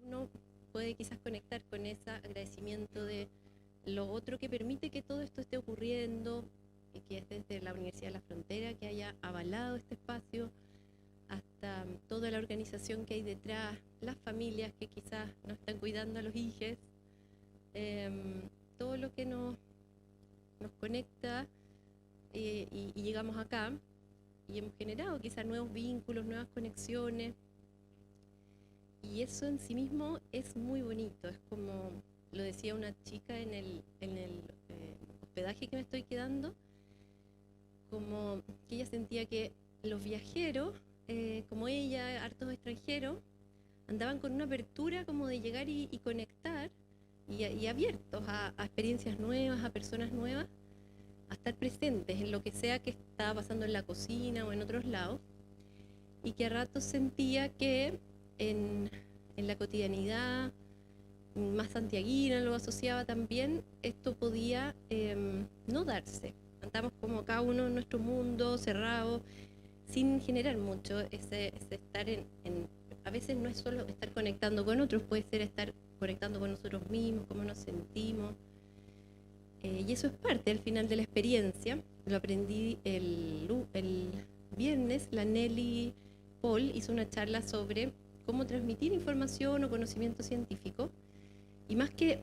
uno puede quizás conectar con ese agradecimiento de lo otro que permite que todo esto esté ocurriendo, y que es desde la Universidad de la Frontera que haya avalado este espacio, hasta toda la organización que hay detrás, las familias que quizás no están cuidando a los hijos, todo lo que nos conecta, y llegamos acá y hemos generado quizás nuevos vínculos, nuevas conexiones, y eso en sí mismo es muy bonito. Es como lo decía una chica en el hospedaje que me estoy quedando, como que ella sentía que los viajeros, como ella, hartos extranjeros, andaban con una apertura como de llegar y conectar, y abiertos a experiencias nuevas, a personas nuevas, a estar presentes en lo que sea que estaba pasando en la cocina o en otros lados, y que a ratos sentía que en la cotidianidad más santiaguina lo asociaba también, esto podía no darse. Andamos como cada uno en nuestro mundo, cerrado, sin generar mucho ese estar a veces no es solo estar conectando con otros, puede ser estar conectando con nosotros mismos, cómo nos sentimos. Y eso es parte al final de la experiencia. Lo aprendí el viernes. La Nelly Paul hizo una charla sobre cómo transmitir información o conocimiento científico, y más que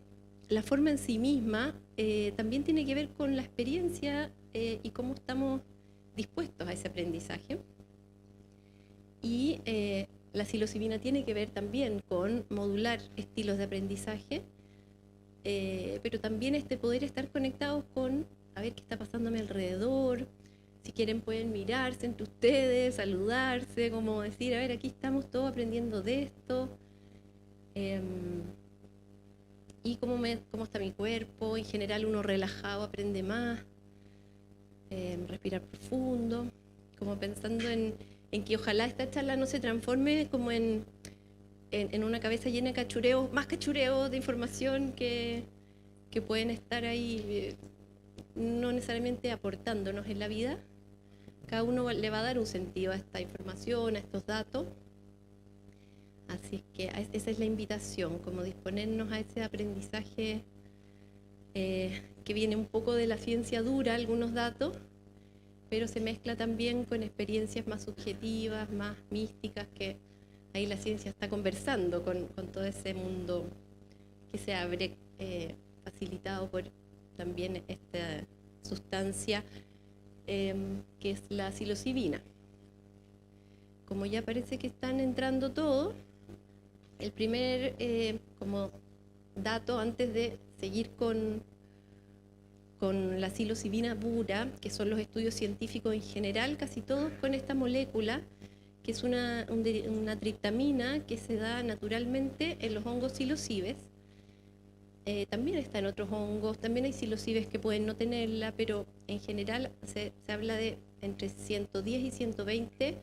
la forma en sí misma, también tiene que ver con la experiencia, y cómo estamos dispuestos a ese aprendizaje. Y la psilocibina tiene que ver también con modular estilos de aprendizaje, pero también poder estar conectados con a ver qué está pasando a mi alrededor. Si quieren pueden mirarse entre ustedes, saludarse, como decir, a ver, aquí estamos todos aprendiendo de esto. Y cómo está mi cuerpo. En general uno relajado aprende más. Respirar profundo, como pensando en que ojalá esta charla no se transforme como en una cabeza llena de cachureos, más cachureos de información que pueden estar ahí, no necesariamente aportándonos en la vida. Cada uno le va a dar un sentido a esta información, a estos datos. Así es que esa es la invitación, como disponernos a ese aprendizaje, que viene un poco de la ciencia dura, algunos datos, pero se mezcla también con experiencias más subjetivas, más místicas, que ahí la ciencia está conversando con todo ese mundo que se abre, facilitado por también esta sustancia, que es la psilocibina. Como ya parece que están entrando todos, el primer como dato antes de seguir con la psilocibina pura, que son los estudios científicos en general, casi todos con esta molécula, que es una triptamina que se da naturalmente en los hongos psilocibes. También está en otros hongos, también hay psilocibes que pueden no tenerla, pero en general se habla de entre 110 y 120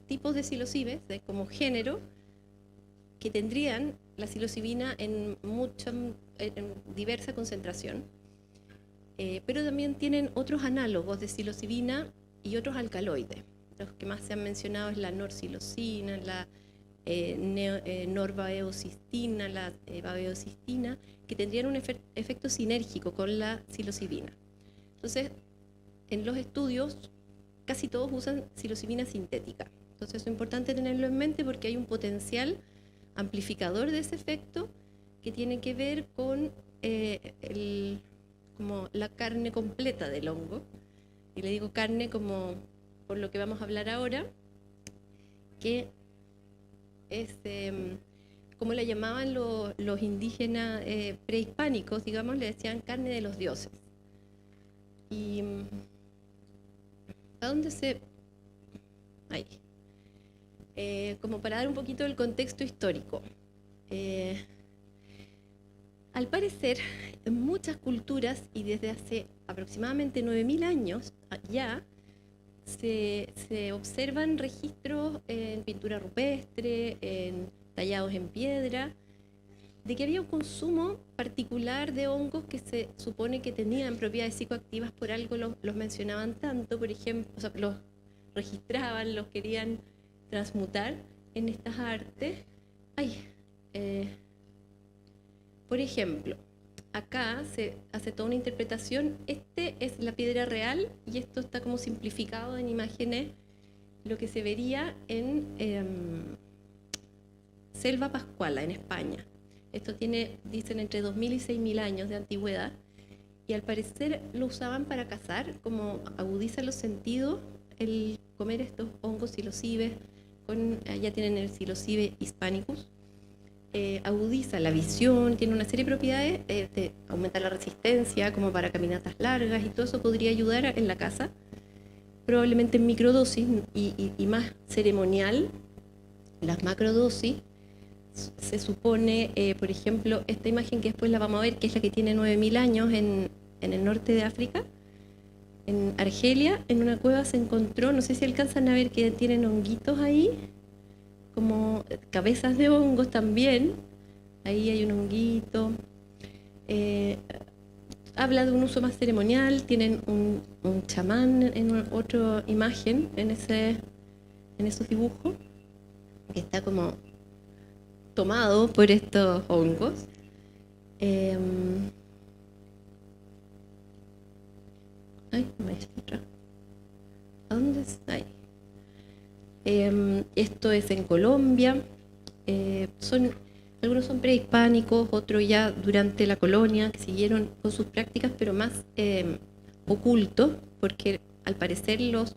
tipos de psilocibes, como género, que tendrían la psilocibina en diversa concentración, pero también tienen otros análogos de psilocibina y otros alcaloides. Los que más se han mencionado es la norpsilocina, la norbaeocistina, la babeocistina, que tendrían un efecto sinérgico con la psilocibina. Entonces, en los estudios casi todos usan psilocibina sintética. Entonces es importante tenerlo en mente porque hay un potencial amplificador de ese efecto que tiene que ver con como la carne completa del hongo. Y le digo carne como por lo que vamos a hablar ahora, que es como la llamaban los indígenas prehispánicos, digamos, le decían carne de los dioses. Y ¿a dónde se...? Ahí. Como para dar un poquito del contexto histórico. Al parecer, en muchas culturas, y desde hace aproximadamente 9.000 años ya, se observan registros en pintura rupestre, en tallados en piedra, de que había un consumo particular de hongos que se supone que tenían propiedades psicoactivas, por algo los mencionaban tanto, por ejemplo, o sea, los registraban, los querían transmutar en estas artes. Por ejemplo, acá se hace toda una interpretación. Este es la piedra real y esto está como simplificado en imágenes, lo que se vería en Selva Pascuala, en España. Esto tiene, dicen, entre 2000 y 6000 años de antigüedad, y al parecer lo usaban para cazar, como agudiza los sentidos el comer estos hongos psilocibes, ya tienen el Psilocybe hispanicus, agudiza la visión, tiene una serie de propiedades, aumenta la resistencia como para caminatas largas, y todo eso podría ayudar en la caza, probablemente en microdosis y más ceremonial. Las macrodosis, se supone, por ejemplo, esta imagen que después la vamos a ver, que es la que tiene 9000 años en el norte de África, en Argelia, en una cueva se encontró, no sé si alcanzan a ver que tienen honguitos ahí, como cabezas de hongos también, ahí hay un honguito. Habla de un uso más ceremonial, tienen un chamán en otra imagen, en esos dibujos, que está como tomado por estos hongos. ¿A dónde está? Ahí. Esto es en Colombia. Algunos son prehispánicos, otros ya durante la colonia, que siguieron con sus prácticas, pero más ocultos, porque al parecer los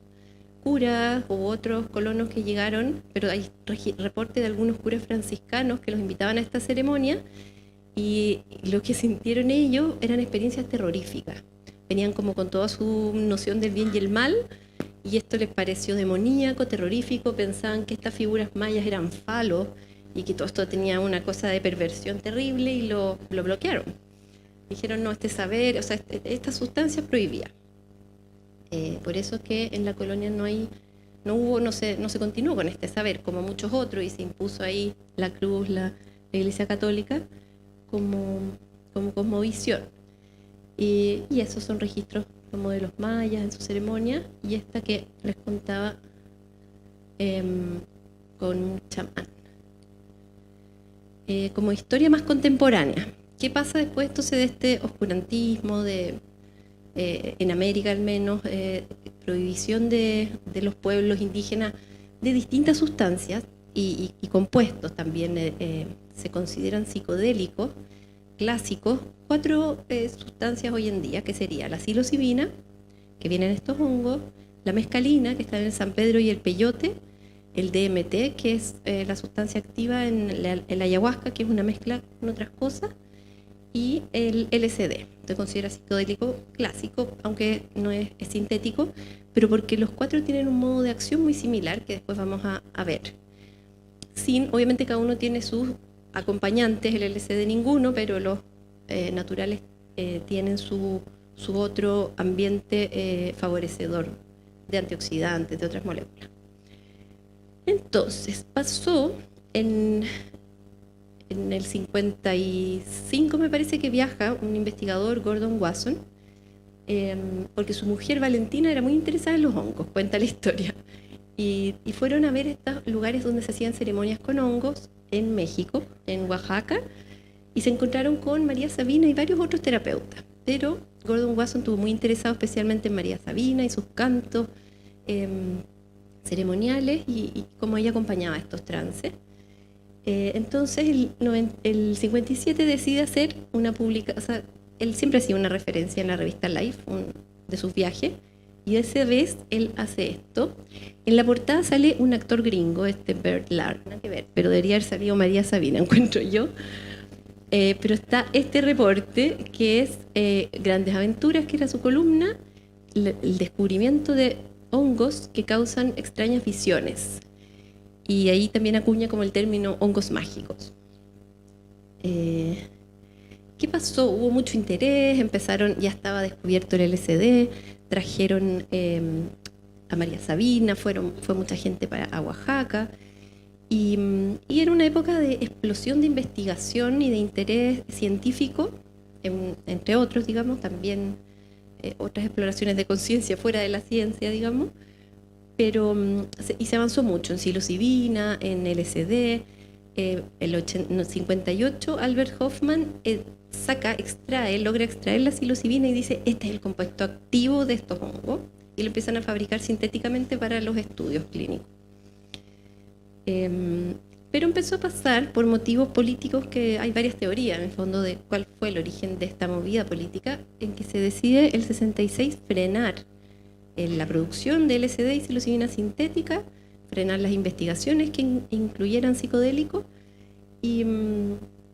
curas u otros colonos que llegaron, pero hay reporte de algunos curas franciscanos que los invitaban a esta ceremonia, y lo que sintieron ellos eran experiencias terroríficas. Venían como con toda su noción del bien y el mal, y esto les pareció demoníaco, terrorífico. Pensaban que estas figuras mayas eran falos y que todo esto tenía una cosa de perversión terrible, y lo bloquearon. Dijeron, no, este saber, o sea, esta sustancia prohibida. Por eso es que en la colonia no se continuó con este saber, como muchos otros, y se impuso ahí la cruz, la Iglesia Católica, como cosmovisión. Y esos son registros como de los mayas en su ceremonia, y esta que les contaba con un chamán. Como historia más contemporánea, ¿qué pasa después entonces de este oscurantismo, en América al menos, prohibición de los pueblos indígenas de distintas sustancias y compuestos también se consideran psicodélicos, clásicos? 4 sustancias hoy en día, que sería la psilocibina, que viene en estos hongos, la mescalina, que está en el San Pedro y el peyote, el DMT, que es la sustancia activa en la ayahuasca, que es una mezcla con otras cosas, y el LSD. Se considera psicodélico clásico, aunque no es sintético, pero porque los 4 tienen un modo de acción muy similar, que después vamos a ver. Obviamente cada uno tiene sus acompañantes, el LSD ninguno, pero los naturales tienen su otro ambiente favorecedor de antioxidantes, de otras moléculas. Entonces pasó en el 55, me parece, que viaja un investigador, Gordon Wasson, porque su mujer Valentina era muy interesada en los hongos, cuenta la historia, y fueron a ver estos lugares donde se hacían ceremonias con hongos en México, en Oaxaca, y se encontraron con María Sabina y varios otros terapeutas, pero Gordon Wasson estuvo muy interesado especialmente en María Sabina y sus cantos ceremoniales y cómo ella acompañaba estos trances. Entonces, el 57 decide hacer una publicación. O sea, él siempre hacía una referencia en la revista Life de sus viajes, y esa vez él hace esto. En la portada sale un actor gringo, Bert Lahr, nada que ver, pero debería haber salido María Sabina, encuentro yo. Pero está este reporte que es Grandes Aventuras, que era su columna, el descubrimiento de hongos que causan extrañas visiones. Y ahí también acuña como el término hongos mágicos. ¿Qué pasó? Hubo mucho interés, ya estaba descubierto el LSD, trajeron a María Sabina, fue mucha gente a Oaxaca, y era una época de explosión de investigación y de interés científico, entre otros, digamos, también otras exploraciones de conciencia fuera de la ciencia, digamos. pero se avanzó mucho en psilocibina, en LSD. El 58 Albert Hoffman logra extraer la psilocibina y dice, este es el compuesto activo de estos hongos, y lo empiezan a fabricar sintéticamente para los estudios clínicos. Pero empezó a pasar por motivos políticos, que hay varias teorías en el fondo de cuál fue el origen de esta movida política, en que se decide el 66 frenar la producción de LSD y psilocibina sintética, frenar las investigaciones que incluyeran psicodélicos, y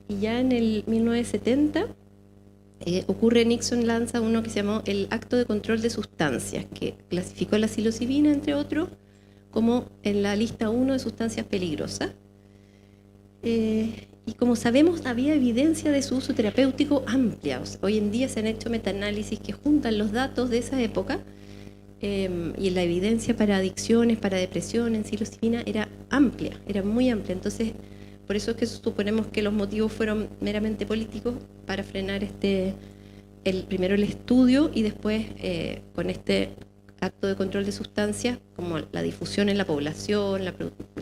ya en el 1970 Nixon lanza uno que se llamó el Acto de Control de Sustancias, que clasificó la psilocibina, entre otros, como en la lista 1 de sustancias peligrosas. Y como sabemos, había evidencia de su uso terapéutico amplia. O sea, hoy en día se han hecho metaanálisis que juntan los datos de esa época, y la evidencia para adicciones, para depresión en psilocibina era amplia, era muy amplia. Entonces, por eso es que suponemos que los motivos fueron meramente políticos para frenar primero el estudio y después con este acto de control de sustancias, como la difusión en la población, el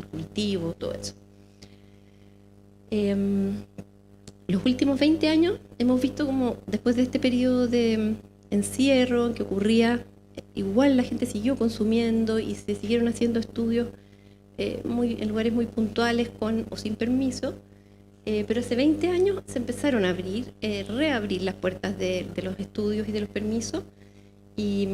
cultivo, todo eso. Los últimos 20 años hemos visto como después de este periodo de encierro que ocurría, igual la gente siguió consumiendo y se siguieron haciendo estudios en lugares muy puntuales con o sin permiso, pero hace 20 años se empezaron a reabrir las puertas de los estudios y de los permisos, y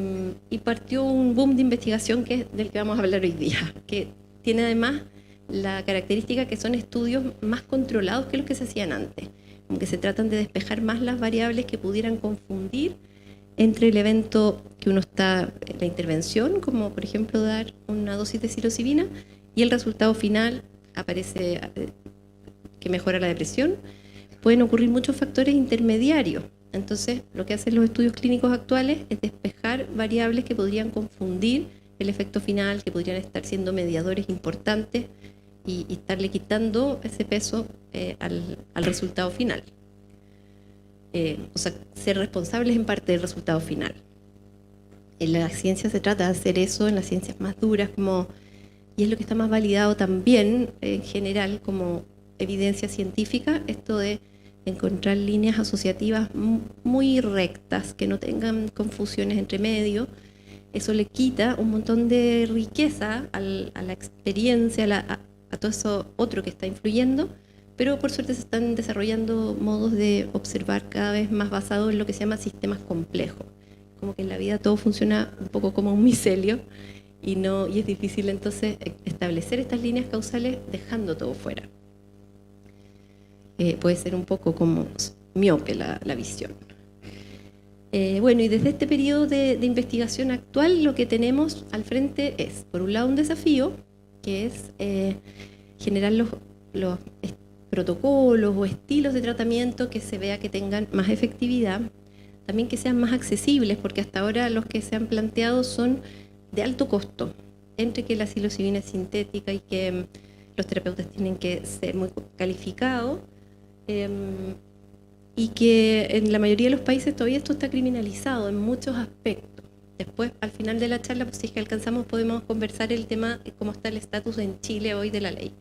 partió un boom de investigación del que vamos a hablar hoy día, que tiene además la característica que son estudios más controlados que los que se hacían antes, como que se tratan de despejar más las variables que pudieran confundir entre el evento que uno está, la intervención, como por ejemplo dar una dosis de psilocibina, y el resultado final aparece que mejora la depresión. Pueden ocurrir muchos factores intermediarios. Entonces, lo que hacen los estudios clínicos actuales es despejar variables que podrían confundir el efecto final, que podrían estar siendo mediadores importantes y estarle quitando ese peso al resultado final. O sea, ser responsables en parte del resultado final. En la ciencia se trata de hacer eso, en las ciencias más duras, y es lo que está más validado también en general como evidencia científica, esto de encontrar líneas asociativas muy rectas, que no tengan confusiones entre medio. Eso le quita un montón de riqueza a la experiencia, a todo eso otro que está influyendo, pero por suerte se están desarrollando modos de observar cada vez más basados en lo que se llama sistemas complejos. Como que en la vida todo funciona un poco como un micelio, y es difícil entonces establecer estas líneas causales dejando todo fuera. Puede ser un poco como miope la visión. Bueno, y desde este periodo de investigación actual, lo que tenemos al frente es, por un lado, un desafío, que es generar los protocolos o estilos de tratamiento que se vea que tengan más efectividad, también que sean más accesibles, porque hasta ahora los que se han planteado son de alto costo, entre que la psilocibina es sintética y que los terapeutas tienen que ser muy calificados, y que en la mayoría de los países todavía esto está criminalizado en muchos aspectos. Después, al final de la charla, pues si es que alcanzamos, podemos conversar el tema de cómo está el estatus en Chile hoy de la ley.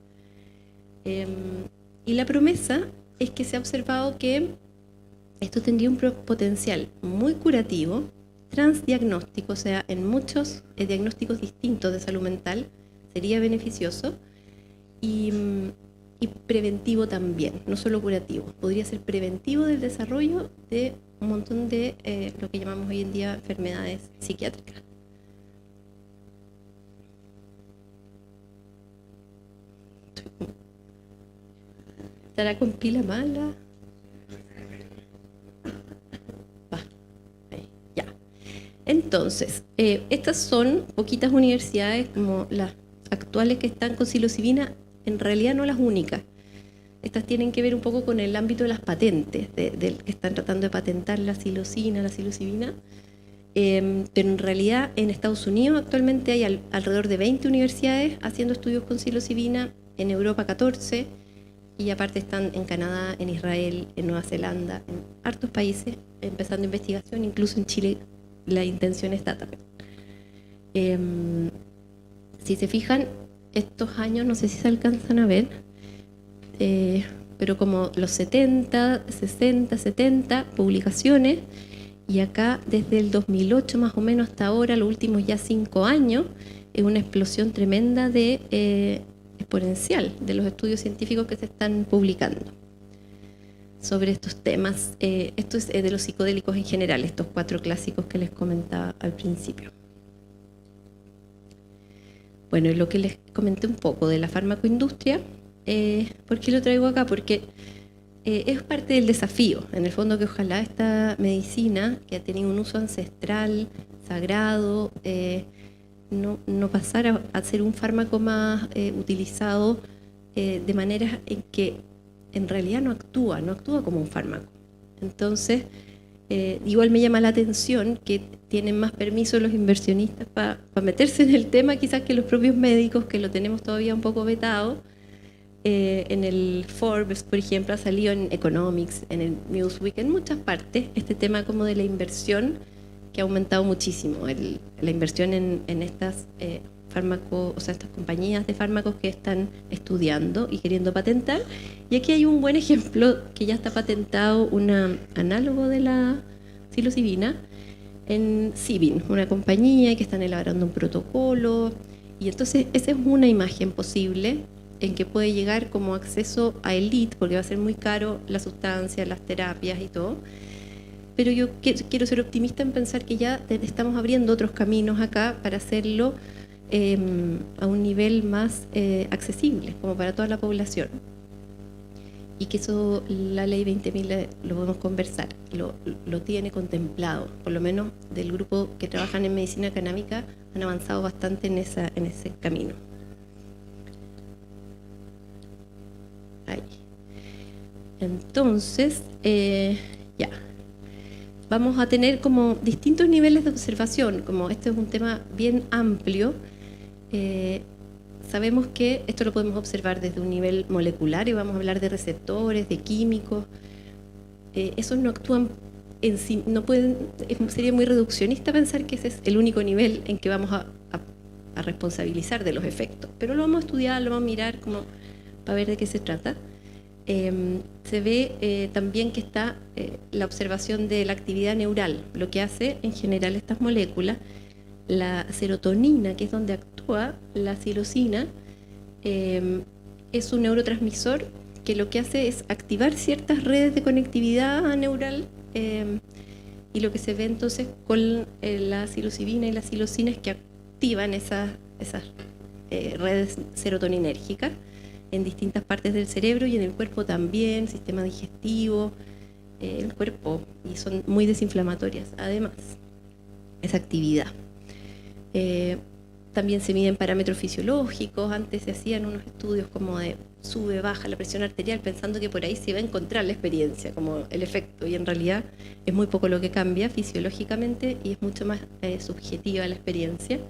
Y la promesa es que se ha observado que esto tendría un potencial muy curativo, transdiagnóstico, o sea, en muchos diagnósticos distintos de salud mental sería beneficioso, y preventivo también, no solo curativo. Podría ser preventivo del desarrollo de un montón de lo que llamamos hoy en día enfermedades psiquiátricas. ¿Estará con pila mala? Ya. Entonces, estas son poquitas universidades como las actuales que están con psilocibina, en realidad no las únicas. Estas tienen que ver un poco con el ámbito de las patentes, que están tratando de patentar la psilocibina. Pero en realidad en Estados Unidos actualmente hay alrededor de 20 universidades haciendo estudios con psilocibina, en Europa 14, y aparte están en Canadá, en Israel, en Nueva Zelanda, en hartos países empezando investigación, incluso en Chile la intención está también. Si se fijan, estos años, no sé si se alcanzan a ver, pero como los 70, 60, 70 publicaciones, y acá desde el 2008 más o menos hasta ahora, los últimos ya 5 años, es una explosión tremenda de exponencial de los estudios científicos que se están publicando sobre estos temas. Esto es de los psicodélicos en general, estos 4 clásicos que les comentaba al principio. Bueno, y lo que les comenté un poco de la farmacoindustria, ¿por qué lo traigo acá? Porque es parte del desafío, en el fondo, que ojalá esta medicina, que ha tenido un uso ancestral, sagrado, no pasara a ser un fármaco más utilizado de manera en que en realidad no actúa como un fármaco. Entonces, igual me llama la atención que tienen más permiso los inversionistas para meterse en el tema quizás que los propios médicos, que lo tenemos todavía un poco vetado. En el Forbes, por ejemplo, ha salido en Economics, en el Newsweek, en muchas partes, este tema como de la inversión, que ha aumentado muchísimo, la inversión en estas fármacos, o sea, estas compañías de fármacos que están estudiando y queriendo patentar. Y aquí hay un buen ejemplo que ya está patentado, un análogo de la psilocibina en Cibin, una compañía que están elaborando un protocolo. Y entonces esa es una imagen posible en que puede llegar como acceso a elite, porque va a ser muy caro la sustancia, las terapias y todo. Pero yo quiero ser optimista en pensar que ya estamos abriendo otros caminos acá para hacerlo a un nivel más accesible, como para toda la población. Y que eso, la ley 20.000, lo podemos conversar, lo tiene contemplado, por lo menos del grupo que trabajan en medicina canábica han avanzado bastante en ese camino. Ahí. Entonces, ya. Vamos a tener como distintos niveles de observación, como este es un tema bien amplio. Sabemos que esto lo podemos observar desde un nivel molecular y vamos a hablar de receptores, de químicos. Esos no actúan en sí, no pueden, sería muy reduccionista pensar que ese es el único nivel en que vamos a responsabilizar de los efectos. Pero lo vamos a estudiar, lo vamos a mirar como para ver de qué se trata. Se ve también que está la observación de la actividad neural, lo que hace en general estas moléculas. La serotonina, que es donde actúa la psilocina, es un neurotransmisor que lo que hace es activar ciertas redes de conectividad neural, y lo que se ve entonces con la psilocibina y la psilocina es que activan esas redes serotoninérgicas en distintas partes del cerebro y en el cuerpo también, sistema digestivo, el cuerpo, y son muy desinflamatorias además, esa actividad. También se miden parámetros fisiológicos. Antes se hacían unos estudios como de sube, baja la presión arterial, pensando que por ahí se iba a encontrar la experiencia, como el efecto, y en realidad es muy poco lo que cambia fisiológicamente y es mucho más subjetiva la experiencia.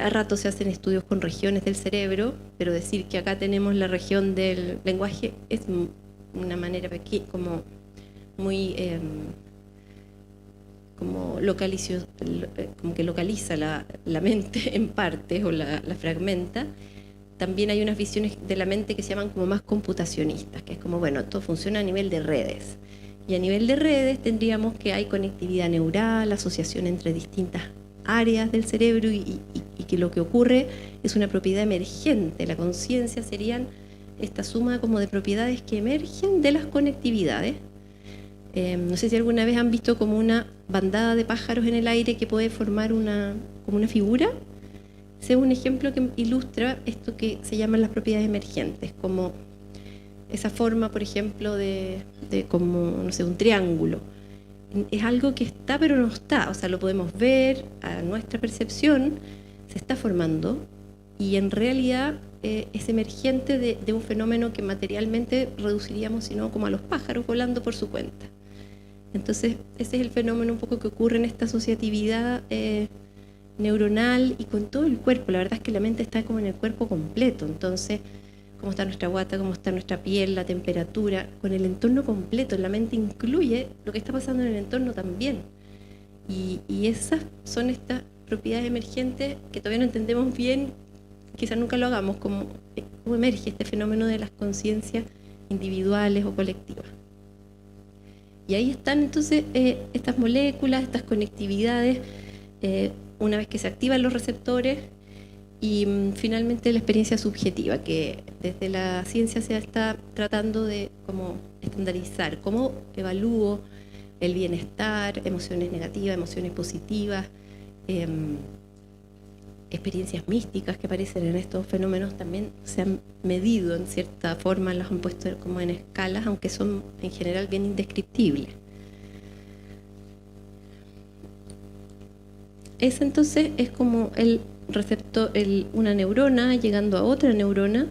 A rato se hacen estudios con regiones del cerebro, pero decir que acá tenemos la región del lenguaje es una manera como muy como que localiza la mente en partes o la fragmenta. También hay unas visiones de la mente que se llaman como más computacionistas, que es como, bueno, todo funciona a nivel de redes. Y a nivel de redes tendríamos que hay conectividad neural, asociación entre distintas áreas del cerebro y que lo que ocurre es una propiedad emergente. La conciencia serían esta suma como de propiedades que emergen de las conectividades. No sé si alguna vez han visto como una bandada de pájaros en el aire que puede formar como una figura. Ese es un ejemplo que ilustra esto que se llaman las propiedades emergentes, como esa forma, por ejemplo, de como, no sé, un triángulo. Es algo que está pero no está, o sea, lo podemos ver, a nuestra percepción se está formando y en realidad es emergente de un fenómeno que materialmente reduciríamos, sino como a los pájaros volando por su cuenta. Entonces ese es el fenómeno un poco que ocurre en esta asociatividad neuronal y con todo el cuerpo. La verdad es que la mente está como en el cuerpo completo, entonces cómo está nuestra guata, cómo está nuestra piel, la temperatura, con el entorno completo. La mente incluye lo que está pasando en el entorno también. Y esas son estas propiedades emergentes que todavía no entendemos bien, quizás nunca lo hagamos, cómo emerge este fenómeno de las conciencias individuales o colectivas. Y ahí están entonces estas moléculas, estas conectividades, una vez que se activan los receptores, y finalmente la experiencia subjetiva, que desde la ciencia se está tratando de como estandarizar, cómo evalúo el bienestar, emociones negativas, emociones positivas, experiencias místicas que aparecen en estos fenómenos también se han medido en cierta forma, las han puesto como en escalas, aunque son en general bien indescriptibles. Ese entonces es como el receptor, una neurona llegando a otra neurona,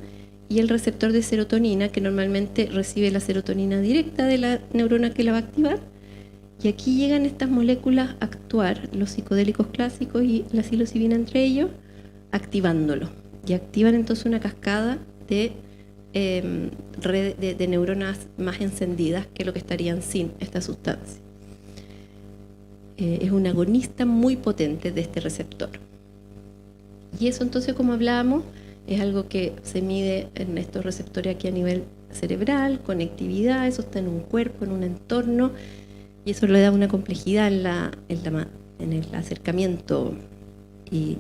y el receptor de serotonina, que normalmente recibe la serotonina directa de la neurona que la va a activar. Y aquí llegan estas moléculas a actuar, los psicodélicos clásicos y la psilocibina entre ellos, activándolo. Y activan entonces una cascada de neuronas más encendidas que lo que estarían sin esta sustancia. Es un agonista muy potente de este receptor. Y eso entonces, como hablábamos, es algo que se mide en estos receptores aquí a nivel cerebral, conectividad, eso está en un cuerpo, en un entorno, y eso le da una complejidad en el acercamiento y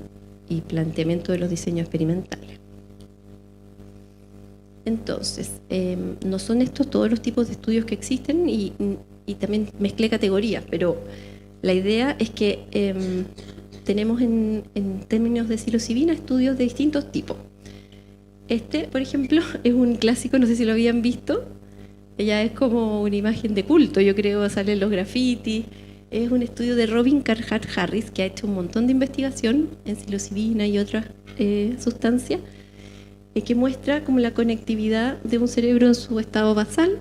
planteamiento de los diseños experimentales. Entonces, no son estos todos los tipos de estudios que existen, y también mezclé categorías, pero la idea es que tenemos en términos de psilocibina estudios de distintos tipos. Este, por ejemplo, es un clásico, no sé si lo habían visto, ya es como una imagen de culto, yo creo, salen los grafitis. Es un estudio de Robin Carhart Harris, que ha hecho un montón de investigación en psilocibina y otras sustancias, que muestra como la conectividad de un cerebro en su estado basal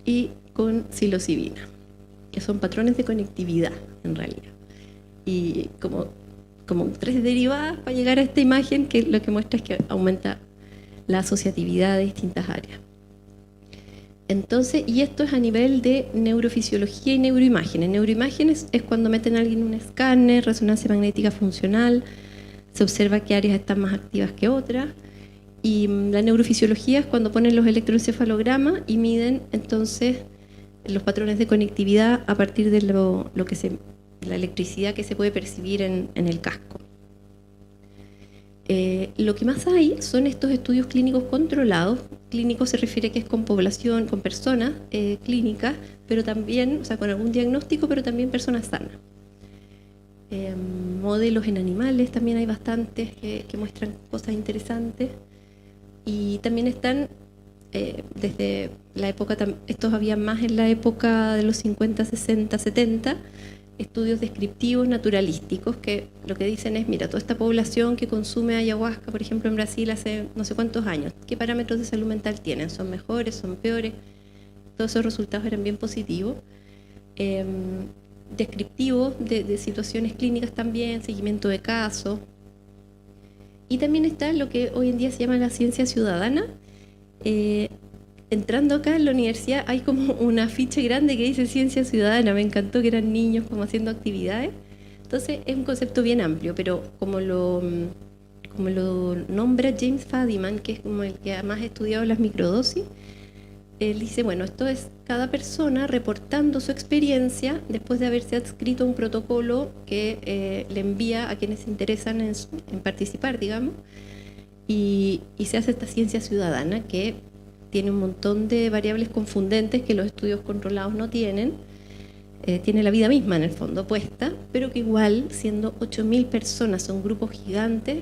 y con psilocibina, que son patrones de conectividad en realidad. Y como 3 derivadas para llegar a esta imagen, que lo que muestra es que aumenta la asociatividad de distintas áreas. Entonces, y esto es a nivel de neurofisiología y neuroimágenes. Neuroimágenes es cuando meten a alguien en un escáner, resonancia magnética funcional, se observa qué áreas están más activas que otras. Y la neurofisiología es cuando ponen los electroencefalogramas y miden entonces los patrones de conectividad a partir de la electricidad que se puede percibir en el casco. Lo que más hay son estos estudios clínicos controlados. Clínico se refiere que es con población, con personas clínicas, pero también, o sea, con algún diagnóstico, pero también personas sanas. Modelos en animales también hay bastantes que muestran cosas interesantes. Y también están desde la época, estos había más en la época de los 50, 60, 70, estudios descriptivos naturalísticos que lo que dicen es, mira, toda esta población que consume ayahuasca, por ejemplo, en Brasil hace no sé cuántos años, ¿qué parámetros de salud mental tienen? ¿Son mejores? ¿Son peores? Todos esos resultados eran bien positivos. Descriptivos de situaciones clínicas también, seguimiento de casos. Y también está lo que hoy en día se llama la ciencia ciudadana. Entrando acá en la universidad hay como una afiche grande que dice ciencia ciudadana, me encantó, que eran niños como haciendo actividades. Entonces es un concepto bien amplio, pero como lo nombra James Fadiman, que es como el que además ha estudiado las microdosis, él dice, bueno, esto es cada persona reportando su experiencia después de haberse adscrito un protocolo que le envía a quienes se interesan en participar, digamos, y se hace esta ciencia ciudadana que tiene un montón de variables confundentes que los estudios controlados no tienen. Tiene la vida misma en el fondo puesta, pero que igual, siendo 8.000 personas, son grupos gigantes,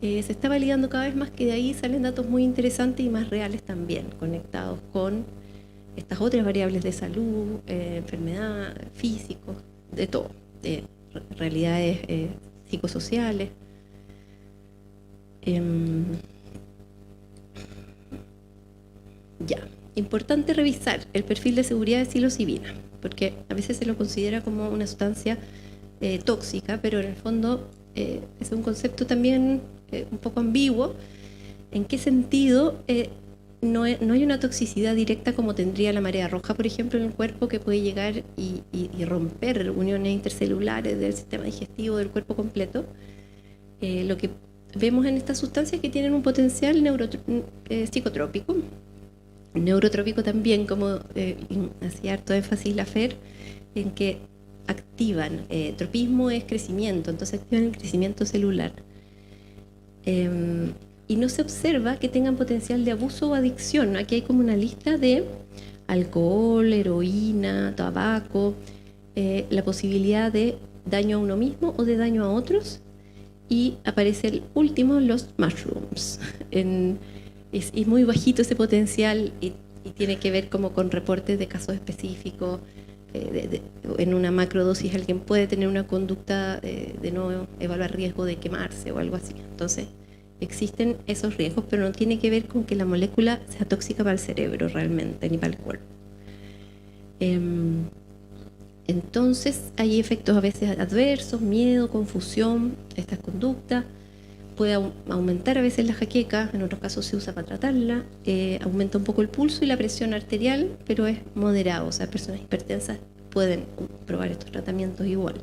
se está validando cada vez más que de ahí salen datos muy interesantes y más reales también, conectados con estas otras variables de salud, enfermedad, físicos, de todo, de realidades psicosociales. Ya, importante revisar el perfil de seguridad de psilocibina, porque a veces se lo considera como una sustancia tóxica, pero en el fondo es un concepto también un poco ambiguo. ¿En qué sentido? no hay una toxicidad directa como tendría la marea roja, por ejemplo, en el cuerpo, que puede llegar y romper uniones intercelulares del sistema digestivo del cuerpo completo. Lo que vemos en estas sustancias es que tienen un potencial psicotrópico, neurotrópico también, como hacía harto énfasis la Fer, en que activan. Tropismo es crecimiento, entonces activan el crecimiento celular. Y no se observa que tengan potencial de abuso o adicción. Aquí hay como una lista de alcohol, heroína, tabaco, la posibilidad de daño a uno mismo o de daño a otros. Y aparece el último, los mushrooms. Es muy bajito ese potencial y tiene que ver como con reportes de casos específicos. En una macrodosis alguien puede tener una conducta de no evaluar riesgo de quemarse o algo así. Entonces, existen esos riesgos, pero no tiene que ver con que la molécula sea tóxica para el cerebro realmente, ni para el cuerpo. Entonces, hay efectos a veces adversos, miedo, confusión, estas conductas. Puede aumentar a veces la jaqueca, en otros casos se usa para tratarla. Aumenta un poco el pulso y la presión arterial, pero es moderado. O sea, personas hipertensas pueden probar estos tratamientos igual.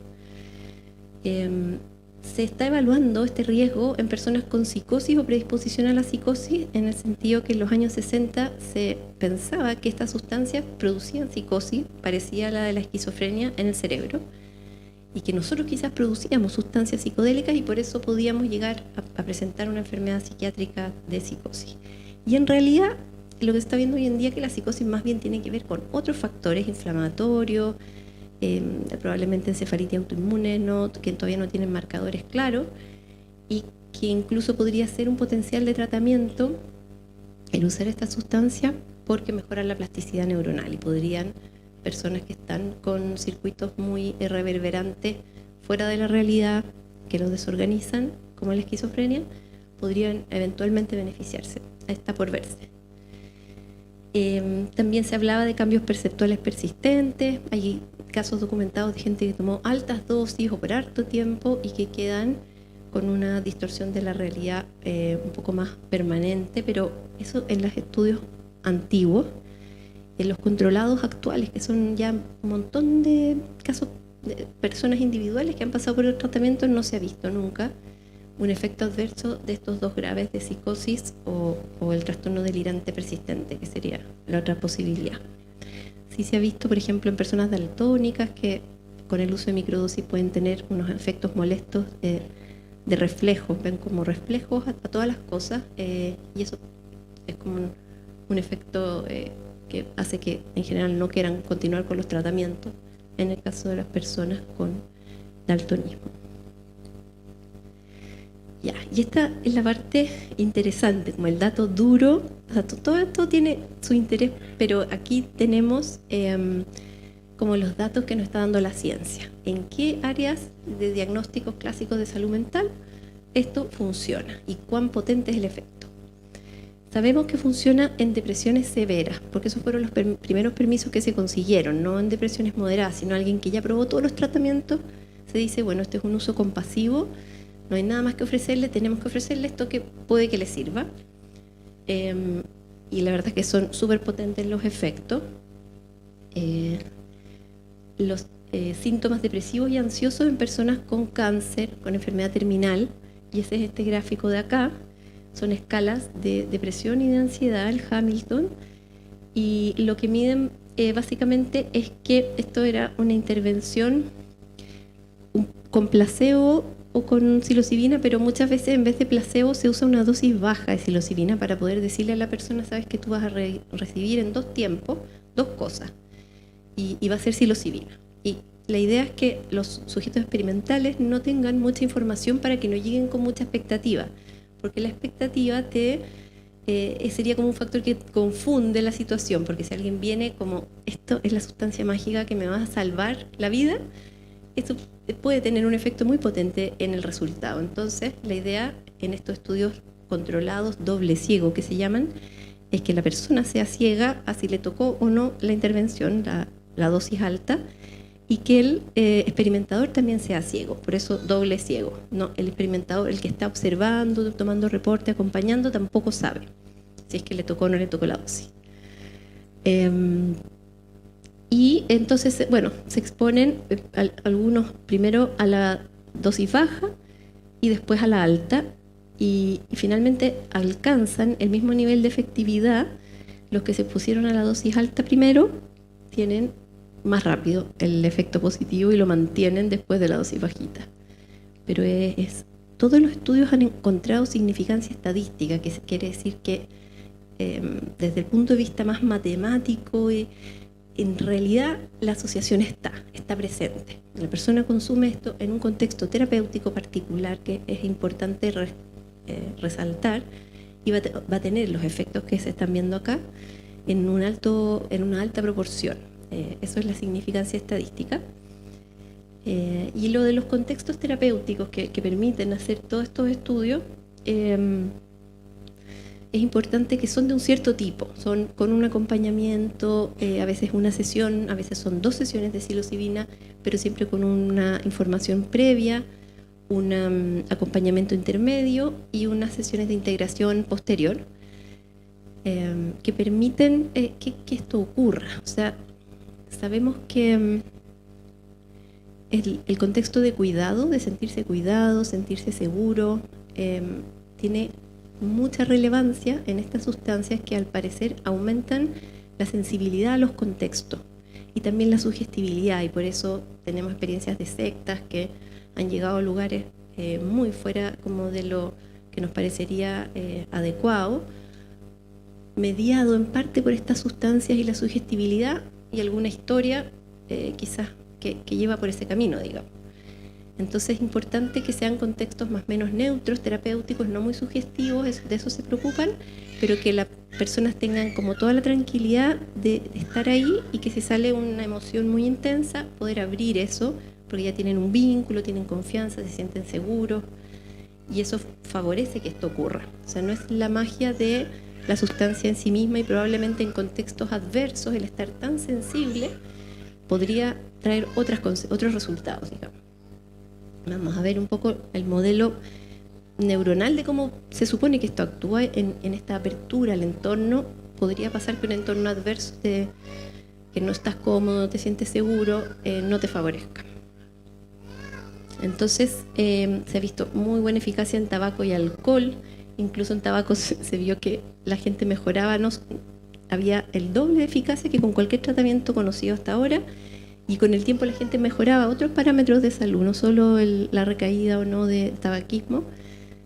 Se está evaluando este riesgo en personas con psicosis o predisposición a la psicosis, en el sentido que en los años 60 se pensaba que estas sustancias producían psicosis, parecida a la de la esquizofrenia, en el cerebro, y que nosotros quizás producíamos sustancias psicodélicas y por eso podíamos llegar a presentar una enfermedad psiquiátrica de psicosis. Y en realidad lo que se está viendo hoy en día es que la psicosis más bien tiene que ver con otros factores inflamatorios, probablemente encefalitis autoinmune, que todavía no tienen marcadores claros, y que incluso podría ser un potencial de tratamiento el usar esta sustancia, porque mejoran la plasticidad neuronal y podrían, personas que están con circuitos muy reverberantes fuera de la realidad, que los desorganizan, como la esquizofrenia, podrían eventualmente beneficiarse. Está por verse. También se hablaba de cambios perceptuales persistentes. Hay casos documentados de gente que tomó altas dosis o por harto tiempo y que quedan con una distorsión de la realidad un poco más permanente, pero eso en los estudios antiguos. En los controlados actuales, que son ya un montón de casos de personas individuales que han pasado por el tratamiento, no se ha visto nunca un efecto adverso de estos dos graves de psicosis o el trastorno delirante persistente, que sería la otra posibilidad. Sí se ha visto, por ejemplo, en personas daltónicas que con el uso de microdosis pueden tener unos efectos molestos de reflejos, ven como reflejos a todas las cosas, y eso es como un efecto que hace que en general no quieran continuar con los tratamientos en el caso de las personas con daltonismo. Ya, y esta es la parte interesante, como el dato duro. O sea, todo esto tiene su interés, pero aquí tenemos como los datos que nos está dando la ciencia. ¿En qué áreas de diagnósticos clásicos de salud mental esto funciona y cuán potente es el efecto? Sabemos que funciona en depresiones severas, porque esos fueron los primeros permisos que se consiguieron, no en depresiones moderadas, sino alguien que ya probó todos los tratamientos. Se dice, bueno, este es un uso compasivo, no hay nada más que ofrecerle, tenemos que ofrecerle esto que puede que le sirva. Y la verdad es que son súper potentes los efectos. Los síntomas depresivos y ansiosos en personas con cáncer, con enfermedad terminal, y ese es este gráfico de acá. Son escalas de depresión y de ansiedad, el Hamilton, y lo que miden básicamente es que esto era una intervención con placebo o con psilocibina, pero muchas veces en vez de placebo se usa una dosis baja de psilocibina para poder decirle a la persona, sabes que tú vas a recibir en 2 tiempos 2 cosas, y va a ser psilocibina. Y la idea es que los sujetos experimentales no tengan mucha información para que no lleguen con mucha expectativa, porque la expectativa sería como un factor que confunde la situación, porque si alguien viene como, esto es la sustancia mágica que me va a salvar la vida, esto puede tener un efecto muy potente en el resultado. Entonces, la idea en estos estudios controlados, doble ciego que se llaman, es que la persona sea ciega a si le tocó o no la intervención, la dosis alta, y que el experimentador también sea ciego, por eso doble ciego. No, el experimentador, el que está observando, tomando reporte, acompañando, tampoco sabe. si es que le tocó o no le tocó la dosis. Y entonces, bueno, se exponen algunos primero a la dosis baja y después a la alta, y finalmente alcanzan el mismo nivel de efectividad. Los que se pusieron a la dosis alta primero tienen más rápido el efecto positivo y lo mantienen después de la dosis bajita. Pero todos los estudios han encontrado significancia estadística, que quiere decir que desde el punto de vista más matemático, en realidad la asociación está presente. La persona consume esto en un contexto terapéutico particular que es importante resaltar, y va a tener los efectos que se están viendo acá en una alta proporción. Eso es la significancia estadística. Y lo de los contextos terapéuticos que permiten hacer todos estos estudios, es importante que son de un cierto tipo, son con un acompañamiento, a veces una sesión, a veces son 2 sesiones de psilocibina, pero siempre con una información previa, un acompañamiento intermedio y unas sesiones de integración posterior, que permiten que esto ocurra. O sea, sabemos que el contexto de cuidado, de sentirse cuidado, sentirse seguro, tiene mucha relevancia en estas sustancias que al parecer aumentan la sensibilidad a los contextos y también la sugestibilidad, y por eso tenemos experiencias de sectas que han llegado a lugares muy fuera como de lo que nos parecería adecuado, mediado en parte por estas sustancias y la sugestibilidad y alguna historia quizás que lleva por ese camino, digamos. Entonces es importante que sean contextos más o menos neutros, terapéuticos, no muy sugestivos, de eso se preocupan, pero que las personas tengan como toda la tranquilidad de estar ahí, y que si sale una emoción muy intensa, poder abrir eso, porque ya tienen un vínculo, tienen confianza, se sienten seguros, y eso favorece que esto ocurra. O sea, no es la magia de la sustancia en sí misma, y probablemente en contextos adversos el estar tan sensible podría traer otros resultados, digamos. Vamos a ver un poco el modelo neuronal de cómo se supone que esto actúa en esta apertura al entorno. Podría pasar que un entorno adverso, que no estás cómodo, no te sientes seguro, no te favorezca. Entonces se ha visto muy buena eficacia en tabaco y alcohol. Incluso en tabaco se vio que la gente mejoraba, había el doble de eficacia que con cualquier tratamiento conocido hasta ahora, y con el tiempo la gente mejoraba otros parámetros de salud, no solo la recaída o no de tabaquismo,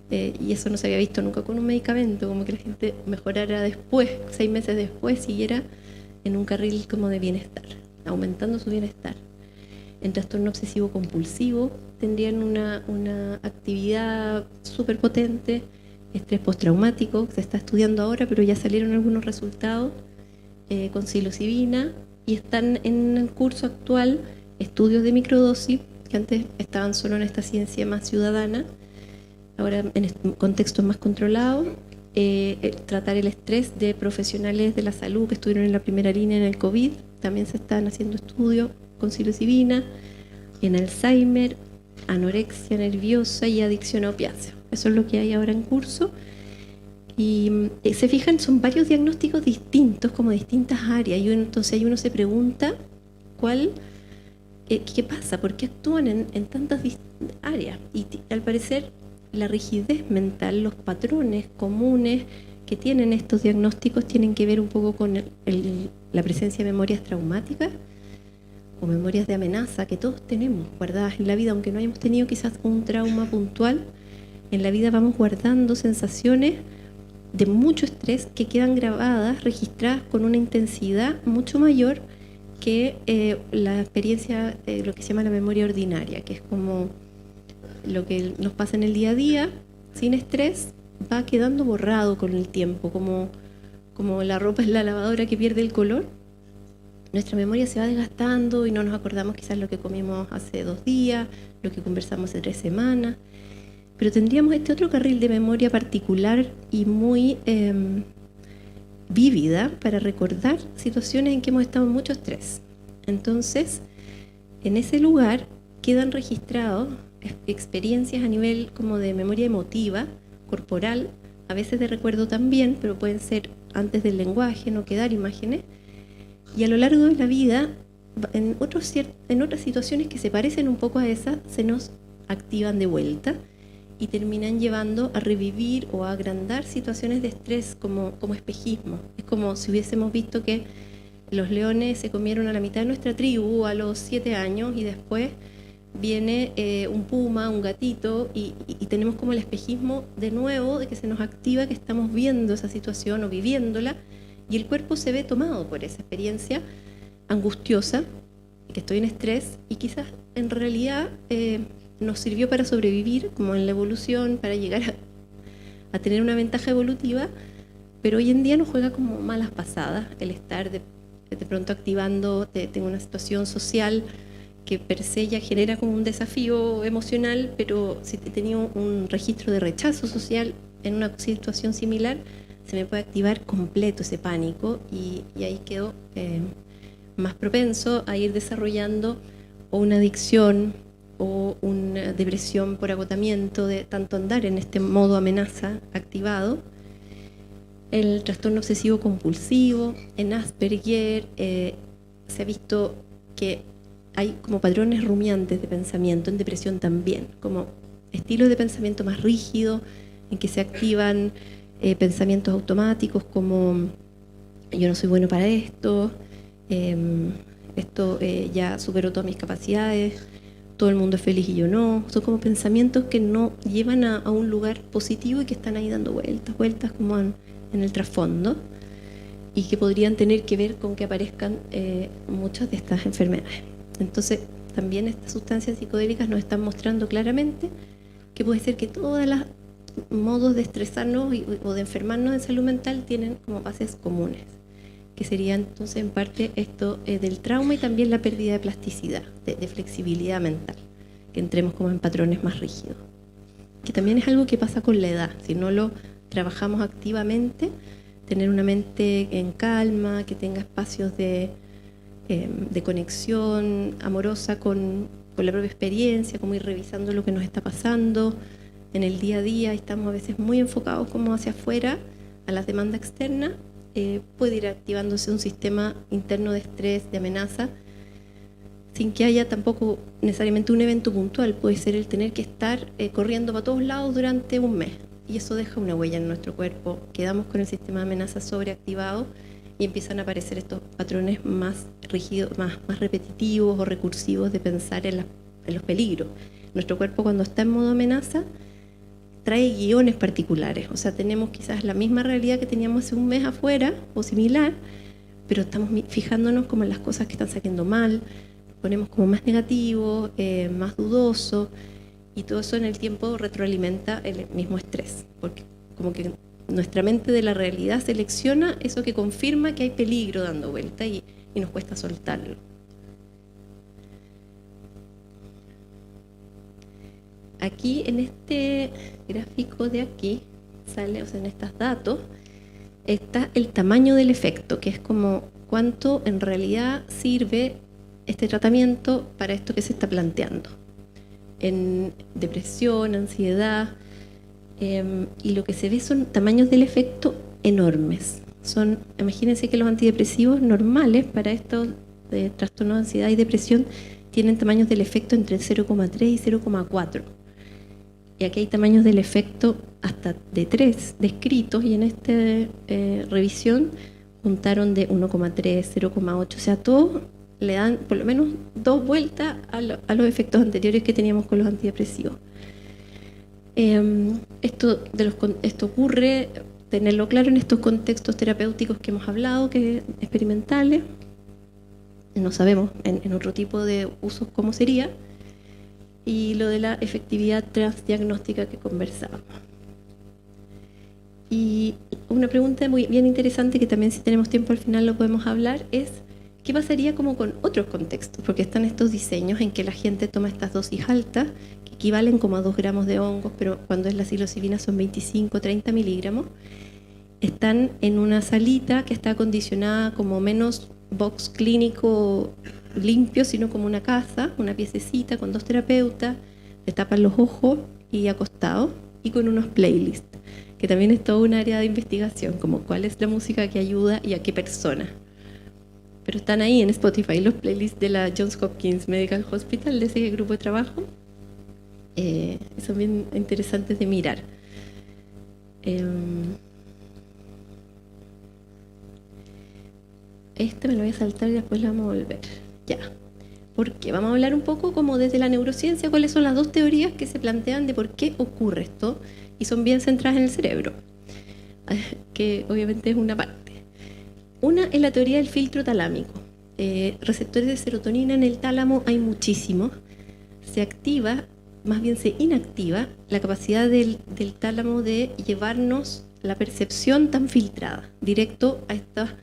y eso no se había visto nunca con un medicamento, como que la gente mejorara después, 6 meses después, siguiera en un carril como de bienestar, aumentando su bienestar. En trastorno obsesivo compulsivo tendrían una actividad súper potente. Estrés postraumático, que se está estudiando ahora, pero ya salieron algunos resultados con psilocibina, y están en el curso actual estudios de microdosis, que antes estaban solo en esta ciencia más ciudadana, ahora en contextos más controlados. Tratar el estrés de profesionales de la salud que estuvieron en la primera línea en el COVID, también se están haciendo estudios con psilocibina, en Alzheimer, anorexia nerviosa y adicción a opiáceos. Eso es lo que hay ahora en curso. Y se fijan, son varios diagnósticos distintos, como distintas áreas, y entonces ahí uno se pregunta qué pasa, por qué actúan en tantas áreas. Y al parecer la rigidez mental, los patrones comunes que tienen estos diagnósticos tienen que ver un poco con la presencia de memorias traumáticas o memorias de amenaza que todos tenemos guardadas en la vida, aunque no hayamos tenido quizás un trauma puntual. En la vida vamos guardando sensaciones de mucho estrés que quedan grabadas, registradas con una intensidad mucho mayor que la experiencia, lo que se llama la memoria ordinaria, que es como lo que nos pasa en el día a día, sin estrés, va quedando borrado con el tiempo, como la ropa en la lavadora que pierde el color. Nuestra memoria se va desgastando y no nos acordamos quizás lo que comimos hace 2 días, lo que conversamos hace 3 semanas. Pero tendríamos este otro carril de memoria particular y muy vívida para recordar situaciones en que hemos estado en mucho estrés. Entonces, en ese lugar quedan registrados experiencias a nivel como de memoria emotiva, corporal, a veces de recuerdo también, pero pueden ser antes del lenguaje, no quedar imágenes. Y a lo largo de la vida, en otras situaciones que se parecen un poco a esas, se nos activan de vuelta y terminan llevando a revivir o a agrandar situaciones de estrés como espejismo. Es como si hubiésemos visto que los leones se comieron a la mitad de nuestra tribu a los 7 años y después viene un puma, un gatito y tenemos como el espejismo de nuevo de que se nos activa, que estamos viendo esa situación o viviéndola y el cuerpo se ve tomado por esa experiencia angustiosa, que estoy en estrés y quizás en realidad nos sirvió para sobrevivir, como en la evolución, para llegar a tener una ventaja evolutiva, pero hoy en día nos juega como malas pasadas el estar de pronto activando, tengo una situación social que per se ya genera como un desafío emocional, pero si he tenido un registro de rechazo social en una situación similar, se me puede activar completo ese pánico y ahí quedo más propenso a ir desarrollando o una adicción o una depresión por agotamiento de tanto andar en este modo amenaza activado. El trastorno obsesivo compulsivo, en Asperger se ha visto que hay como patrones rumiantes de pensamiento, en depresión también, como estilos de pensamiento más rígidos, en que se activan pensamientos automáticos como yo no soy bueno para esto, esto ya superó todas mis capacidades, todo el mundo es feliz y yo no. Son como pensamientos que no llevan a un lugar positivo y que están ahí dando vueltas como en el trasfondo y que podrían tener que ver con que aparezcan muchas de estas enfermedades. Entonces, también estas sustancias psicodélicas nos están mostrando claramente que puede ser que todos los modos de estresarnos o de enfermarnos de salud mental tienen como bases comunes, que sería entonces en parte esto del trauma y también la pérdida de plasticidad, de flexibilidad mental, que entremos como en patrones más rígidos, que también es algo que pasa con la edad. Si no lo trabajamos activamente, tener una mente en calma, que tenga espacios de conexión amorosa con la propia experiencia, como ir revisando lo que nos está pasando en el día a día. Estamos a veces muy enfocados como hacia afuera, a las demandas externas, puede ir activándose un sistema interno de estrés, de amenaza, sin que haya tampoco necesariamente un evento puntual. Puede ser el tener que estar corriendo para todos lados durante un mes, y eso deja una huella en nuestro cuerpo. Quedamos con el sistema de amenaza sobreactivado y empiezan a aparecer estos patrones más rígidos, más repetitivos o recursivos de pensar en los peligros. Nuestro cuerpo, cuando está en modo amenaza, trae guiones particulares. O sea, tenemos quizás la misma realidad que teníamos hace un mes afuera o similar, pero estamos fijándonos como en las cosas que están saliendo mal, ponemos como más negativo, más dudoso, y todo eso en el tiempo retroalimenta el mismo estrés, porque como que nuestra mente de la realidad selecciona eso que confirma que hay peligro dando vuelta y nos cuesta soltarlo. Aquí en este gráfico de aquí sale, o sea, en estos datos, está el tamaño del efecto, que es como cuánto en realidad sirve este tratamiento para esto que se está planteando. En depresión, ansiedad, y lo que se ve son tamaños del efecto enormes. Imagínense que los antidepresivos normales para estos trastornos de ansiedad y depresión tienen tamaños del efecto entre 0,3 y 0,4. Y aquí hay tamaños del efecto hasta de 3 descritos, y en esta revisión juntaron de 1,3, 0,8, o sea, todos le dan por lo menos 2 vueltas a los efectos anteriores que teníamos con los antidepresivos. Esto ocurre, tenerlo claro, en estos contextos terapéuticos que hemos hablado, que experimentales. No sabemos en otro tipo de usos cómo sería. Y lo de la efectividad transdiagnóstica que conversábamos. Y una pregunta bien interesante, que también, si tenemos tiempo al final lo podemos hablar, es ¿qué pasaría como con otros contextos? Porque están estos diseños en que la gente toma estas dosis altas, que equivalen como a 2 gramos de hongos, pero cuando es la psilocibina son 25, 30 miligramos. Están en una salita que está acondicionada como menos box clínico limpio, sino como una casa, una piececita con 2 terapeutas, le tapan los ojos y acostados, y con unos playlists. que también es todo un área de investigación, como cuál es la música que ayuda y a qué persona. Pero están ahí en Spotify los playlists de la Johns Hopkins Medical Hospital, de ese grupo de trabajo. Son bien interesantes de mirar. Este me lo voy a saltar y después lo vamos a volver. Ya. Porque vamos a hablar un poco como desde la neurociencia, cuáles son las dos teorías que se plantean de por qué ocurre esto, y son bien centradas en el cerebro, que obviamente es una parte. Una es la teoría del filtro talámico. Receptores de serotonina en el tálamo hay muchísimos. Se activa, más bien se inactiva, la capacidad del tálamo de llevarnos la percepción tan filtrada, directo a estas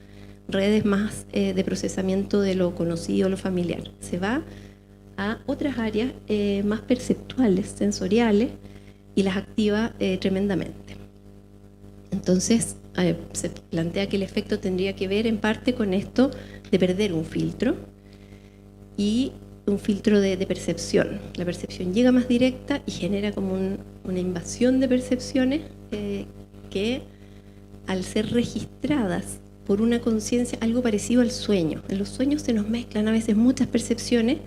redes más de procesamiento de lo conocido, lo familiar. Se va a otras áreas más perceptuales, sensoriales, y las activa tremendamente. Entonces, se plantea que el efecto tendría que ver en parte con esto de perder un filtro, y un filtro de percepción. La percepción llega más directa y genera como una invasión de percepciones que, al ser registradas por una conciencia, algo parecido al sueño. En los sueños se nos mezclan a veces muchas percepciones,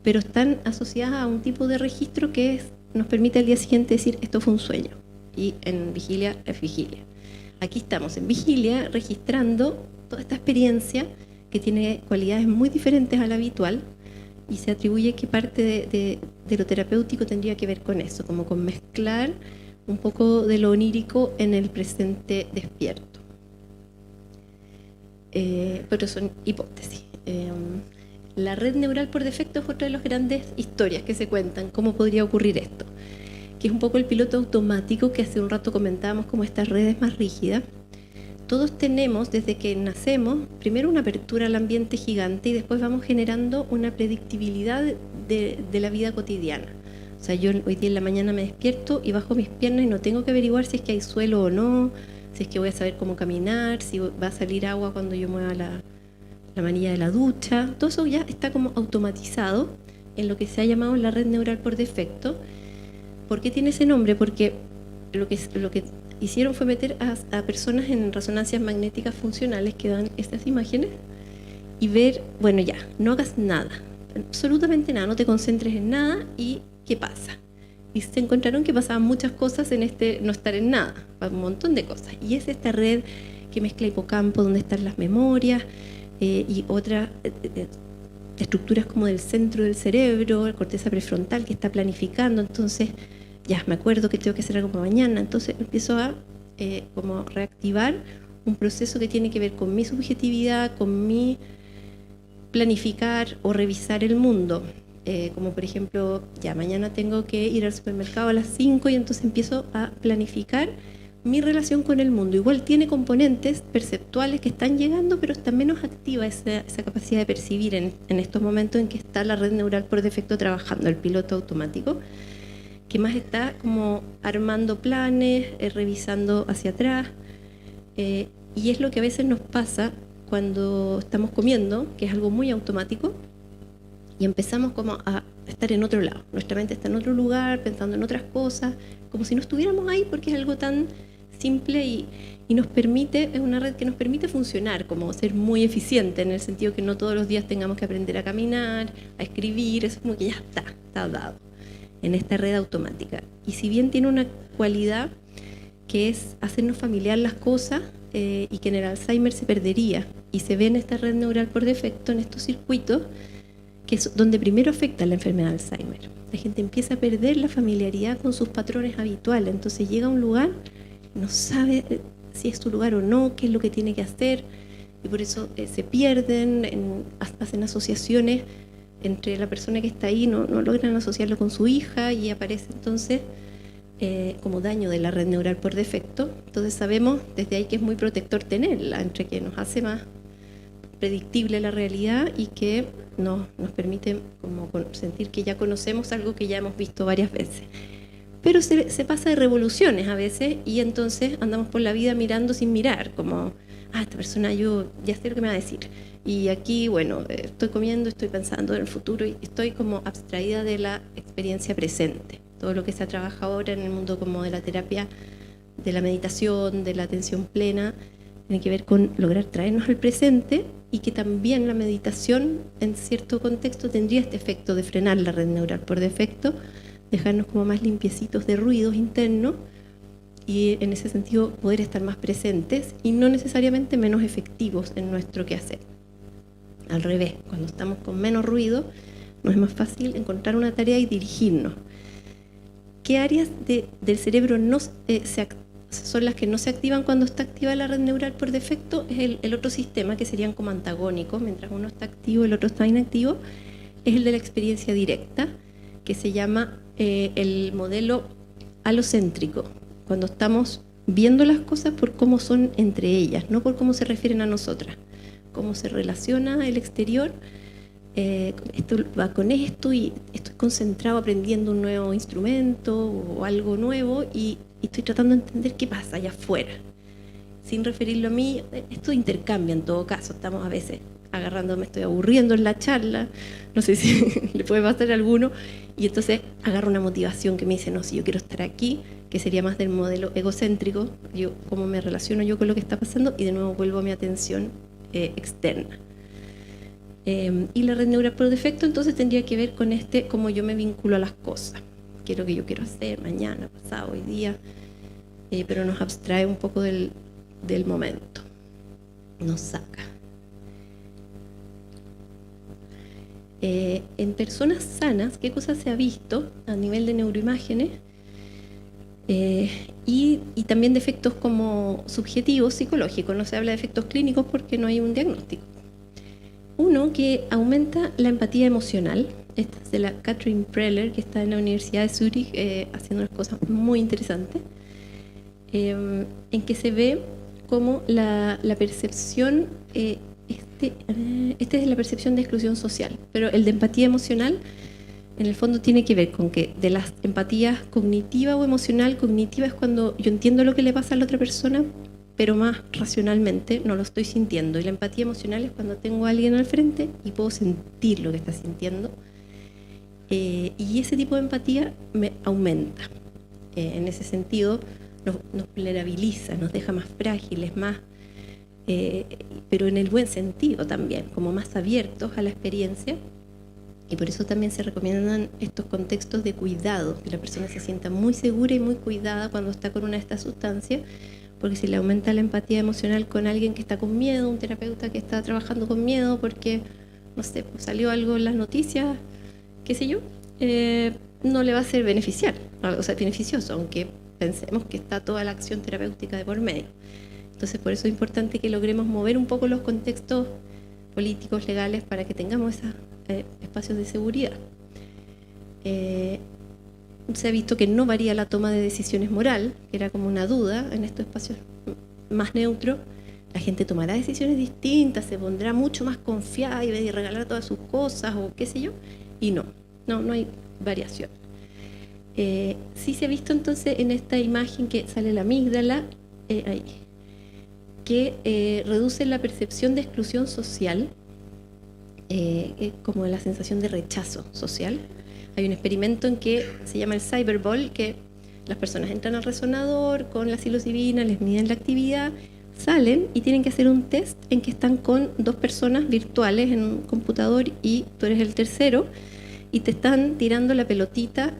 pero están asociadas a un tipo de registro que nos permite al día siguiente decir esto fue un sueño, y en vigilia es vigilia. Aquí estamos en vigilia registrando toda esta experiencia que tiene cualidades muy diferentes a la habitual, y se atribuye que parte de lo terapéutico tendría que ver con eso, como con mezclar un poco de lo onírico en el presente despierto. Pero son hipótesis. La red neural por defecto es otra de las grandes historias que se cuentan, cómo podría ocurrir esto, que es un poco el piloto automático que hace un rato comentábamos, como estas redes más rígidas. Todos tenemos, desde que nacemos, primero una apertura al ambiente gigante y después vamos generando una predictibilidad de la vida cotidiana. O sea, yo hoy día en la mañana me despierto y bajo mis piernas y no tengo que averiguar si es que hay suelo o no, si es que voy a saber cómo caminar, si va a salir agua cuando yo mueva la manilla de la ducha. Todo eso ya está como automatizado en lo que se ha llamado la red neural por defecto. ¿Por qué tiene ese nombre? Porque lo que hicieron fue meter a personas en resonancias magnéticas funcionales que dan estas imágenes y ver, bueno, ya, no hagas nada, absolutamente nada, no te concentres en nada, y ¿qué pasa? Y se encontraron que pasaban muchas cosas en este no estar en nada, un montón de cosas. Y es esta red que mezcla hipocampo, donde están las memorias, y otras estructuras como del centro del cerebro, la corteza prefrontal que está planificando. Entonces, ya me acuerdo que tengo que hacer algo para mañana, entonces empiezo a como reactivar un proceso que tiene que ver con mi subjetividad, con mi planificar o revisar el mundo. Como por ejemplo, ya mañana tengo que ir al supermercado a las 5 y entonces empiezo a planificar mi relación con el mundo. Igual tiene componentes perceptuales que están llegando, pero está menos activa esa capacidad de percibir en estos momentos en que está la red neural por defecto trabajando, el piloto automático, que más está como armando planes, revisando hacia atrás, y es lo que a veces nos pasa cuando estamos comiendo, que es algo muy automático, y empezamos como a estar en otro lado. Nuestra mente está en otro lugar, pensando en otras cosas, como si no estuviéramos ahí, porque es algo tan simple y nos permite, es una red que nos permite funcionar, como ser muy eficiente, en el sentido que no todos los días tengamos que aprender a caminar, a escribir, eso como que ya está dado en esta red automática. Y si bien tiene una cualidad que es hacernos familiar las cosas, y que en el Alzheimer se perdería, y se ve en esta red neural por defecto, en estos circuitos, que es donde primero afecta la enfermedad de Alzheimer. La gente empieza a perder la familiaridad con sus patrones habituales, entonces llega a un lugar, no sabe si es su lugar o no, qué es lo que tiene que hacer, y por eso se pierden, hacen asociaciones entre la persona que está ahí, no logran asociarlo con su hija, y aparece entonces como daño de la red neural por defecto. Entonces sabemos desde ahí que es muy protector tenerla, entre que nos hace más predictible la realidad y que nos permite como sentir que ya conocemos algo que ya hemos visto varias veces. Pero se pasa de revoluciones a veces, y entonces andamos por la vida mirando sin mirar, como, esta persona, yo ya sé lo que me va a decir. Y aquí, bueno, estoy comiendo, estoy pensando en el futuro, y estoy como abstraída de la experiencia presente. Todo lo que se trabaja ahora en el mundo como de la terapia de la meditación, de la atención plena, tiene que ver con lograr traernos al presente, y que también la meditación en cierto contexto tendría este efecto de frenar la red neural por defecto, dejarnos como más limpiecitos de ruidos internos y en ese sentido poder estar más presentes y no necesariamente menos efectivos en nuestro quehacer. Al revés, cuando estamos con menos ruido nos es más fácil encontrar una tarea y dirigirnos. ¿Qué áreas del cerebro son las que no se activan cuando está activa la red neural por defecto? Es el otro sistema, que serían como antagónicos, mientras uno está activo y el otro está inactivo, es el de la experiencia directa, que se llama el modelo alocéntrico, cuando estamos viendo las cosas por cómo son entre ellas, no por cómo se refieren a nosotras, cómo se relaciona el exterior. Esto va con esto y estoy concentrado aprendiendo un nuevo instrumento o algo nuevo y estoy tratando de entender qué pasa allá afuera, sin referirlo a mí. Esto intercambia en todo caso, estamos a veces agarrando, me estoy aburriendo en la charla, no sé si le puede pasar a alguno, y entonces agarro una motivación que me dice, no, si yo quiero estar aquí, que sería más del modelo egocéntrico, yo cómo me relaciono yo con lo que está pasando, y de nuevo vuelvo a mi atención externa. Y la red neural por defecto entonces tendría que ver con cómo yo me vinculo a las cosas, qué es lo que yo quiero hacer mañana, pasado, hoy día, pero nos abstrae un poco del momento, nos saca. En personas sanas, ¿qué cosas se ha visto a nivel de neuroimágenes? Y también de efectos como subjetivos, psicológicos. No se habla de efectos clínicos porque no hay un diagnóstico. Uno, que aumenta la empatía emocional. Esta es de la Katrin Preller, que está en la Universidad de Zúrich haciendo unas cosas muy interesantes, en que se ve como la percepción, este es la percepción de exclusión social, pero el de empatía emocional en el fondo tiene que ver con que de las empatías cognitiva o emocional, cognitiva es cuando yo entiendo lo que le pasa a la otra persona, pero más racionalmente no lo estoy sintiendo. Y la empatía emocional es cuando tengo a alguien al frente y puedo sentir lo que está sintiendo. Y ese tipo de empatía me aumenta. En ese sentido, nos vulnerabiliza, nos deja más frágiles, más, pero en el buen sentido también, como más abiertos a la experiencia. Y por eso también se recomiendan estos contextos de cuidado, que la persona se sienta muy segura y muy cuidada cuando está con una de estas sustancias, porque si le aumenta la empatía emocional con alguien que está con miedo, un terapeuta que está trabajando con miedo porque, no sé, pues salió algo en las noticias, qué sé yo, no le va a ser beneficioso, aunque pensemos que está toda la acción terapéutica de por medio. Entonces, por eso es importante que logremos mover un poco los contextos políticos, legales, para que tengamos esos espacios de seguridad. Se ha visto que no varía la toma de decisiones moral, que era como una duda en estos espacios más neutros. La gente tomará decisiones distintas, se pondrá mucho más confiada y regalar todas sus cosas o qué sé yo, y no hay variación. Sí se ha visto entonces en esta imagen que sale la amígdala, que reduce la percepción de exclusión social, como la sensación de rechazo social. Hay un experimento en que se llama el Cyberball, que las personas entran al resonador con la psilocibina, les miden la actividad, salen y tienen que hacer un test en que están con dos personas virtuales en un computador y tú eres el tercero y te están tirando la pelotita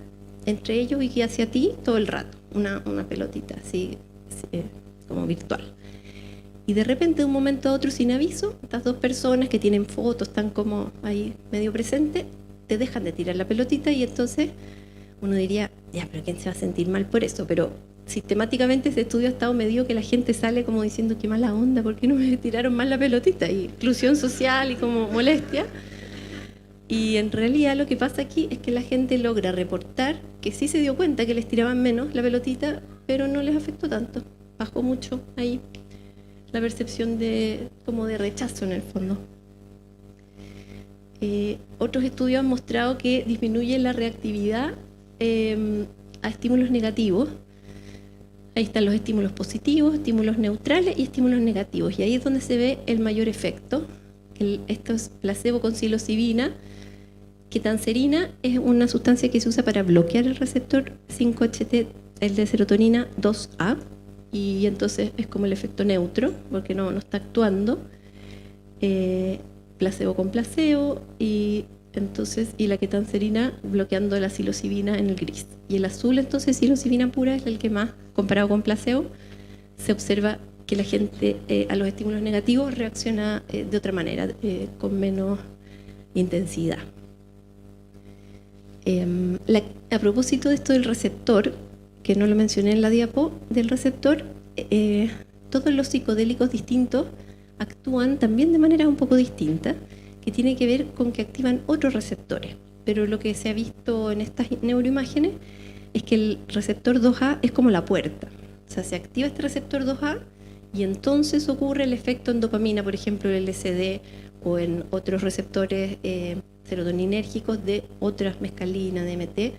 entre ellos y hacia ti todo el rato, una pelotita así como virtual. Y de repente, de un momento a otro, sin aviso, estas dos personas que tienen fotos, están como ahí medio presentes, te dejan de tirar la pelotita y entonces uno diría, ya, pero ¿quién se va a sentir mal por eso? Pero sistemáticamente ese estudio ha estado medido que la gente sale como diciendo, qué mala onda, ¿por qué no me tiraron mal la pelotita? Y inclusión social y como molestia. Y en realidad lo que pasa aquí es que la gente logra reportar que sí se dio cuenta que les tiraban menos la pelotita, pero no les afectó tanto. Bajó mucho ahí la percepción como de rechazo en el fondo. Otros estudios han mostrado que disminuye la reactividad a estímulos negativos. Ahí están los estímulos positivos, estímulos neutrales y estímulos negativos. Y ahí es donde se ve el mayor efecto. Esto es placebo con psilocibina. Ketanserina es una sustancia que se usa para bloquear el receptor 5-HT, el de serotonina 2A. y entonces es como el efecto neutro, porque no está actuando. Placebo con placebo, y la ketanserina bloqueando la psilocibina en el gris. Y el azul, entonces, psilocibina pura es el que más, comparado con placebo, se observa que la gente a los estímulos negativos reacciona de otra manera, con menos intensidad. A propósito de esto del receptor, que no lo mencioné en la diapo, del receptor, todos los psicodélicos distintos actúan también de manera un poco distinta, que tiene que ver con que activan otros receptores. Pero lo que se ha visto en estas neuroimágenes es que el receptor 2A es como la puerta. O sea, se activa este receptor 2A y entonces ocurre el efecto en dopamina, por ejemplo, el LSD, o en otros receptores serotoninérgicos de otras, mescalina, DMT.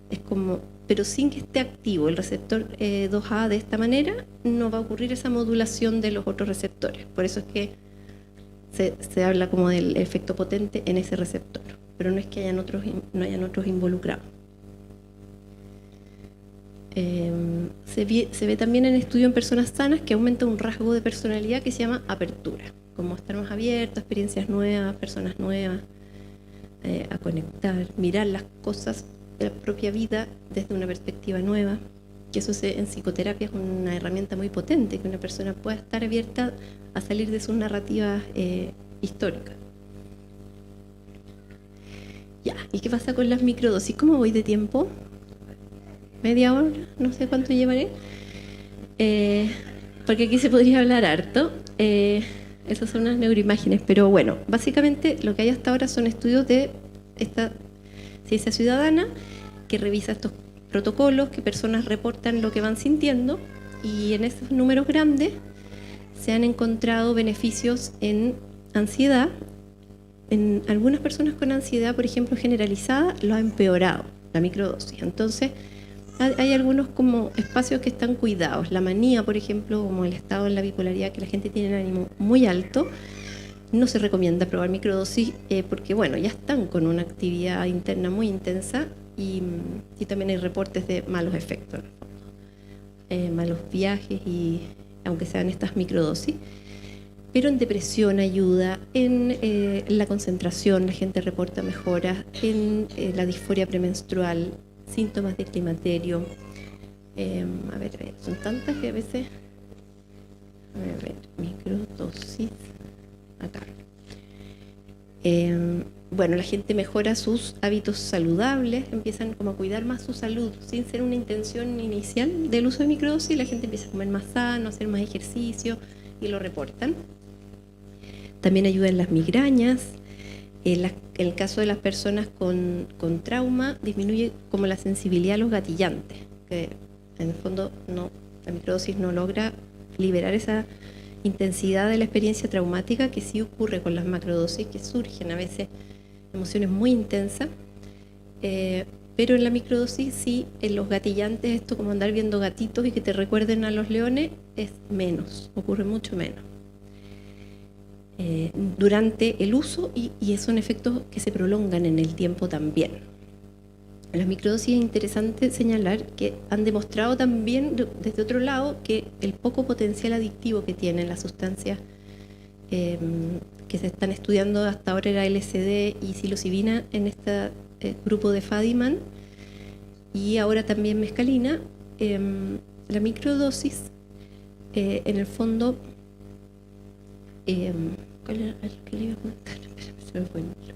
Es como, pero sin que esté activo el receptor 2A de esta manera, no va a ocurrir esa modulación de los otros receptores. Por eso es que se habla como del efecto potente en ese receptor, pero no es que no hayan otros involucrados. Se ve también en estudio en personas sanas que aumenta un rasgo de personalidad que se llama apertura, como estar más abierto a experiencias nuevas, personas nuevas, a conectar, mirar las cosas de la propia vida desde una perspectiva nueva, que eso en psicoterapia es una herramienta muy potente, que una persona pueda estar abierta a salir de sus narrativas históricas. Ya, ¿y qué pasa con las microdosis? ¿Cómo voy de tiempo? ¿Media hora? No sé cuánto llevaré. Porque aquí se podría hablar harto. Esas son unas neuroimágenes, pero bueno, básicamente lo que hay hasta ahora son estudios de esta ciencia ciudadana que revisa estos protocolos, que personas reportan lo que van sintiendo, y en esos números grandes se han encontrado beneficios en ansiedad. En algunas personas con ansiedad, por ejemplo, generalizada, lo ha empeorado la microdosis. Entonces, hay algunos como espacios que están cuidados. La manía, por ejemplo, como el estado en la bipolaridad, que la gente tiene el ánimo muy alto, no se recomienda probar microdosis porque, bueno, ya están con una actividad interna muy intensa, y también hay reportes de malos efectos, malos viajes, y aunque sean estas microdosis. Pero en depresión ayuda, en la concentración la gente reporta mejoras, en la disforia premenstrual, síntomas de climaterio. A ver, son tantas que a veces... A ver, microdosis... Acá. Bueno, la gente mejora sus hábitos saludables, empiezan como a cuidar más su salud, sin ser una intención inicial del uso de microdosis. La gente empieza a comer más sano, a hacer más ejercicio, y lo reportan. También ayuda en las migrañas. En el caso de las personas con trauma, disminuye como la sensibilidad a los gatillantes, que en el fondo la microdosis no logra liberar esa intensidad de la experiencia traumática que sí ocurre con las macrodosis, que surgen a veces emociones muy intensas, pero en la microdosis sí, en los gatillantes, esto como andar viendo gatitos y que te recuerden a los leones, es menos, ocurre mucho menos durante el uso, y son efectos que se prolongan en el tiempo también. En las microdosis es interesante señalar que han demostrado también desde otro lado que el poco potencial adictivo que tienen las sustancias que se están estudiando hasta ahora era LSD y psilocibina en este grupo de Fadiman, y ahora también mescalina. La microdosis en el fondo... ¿cuál era el que le iba a comentar? Se me fue el nombre.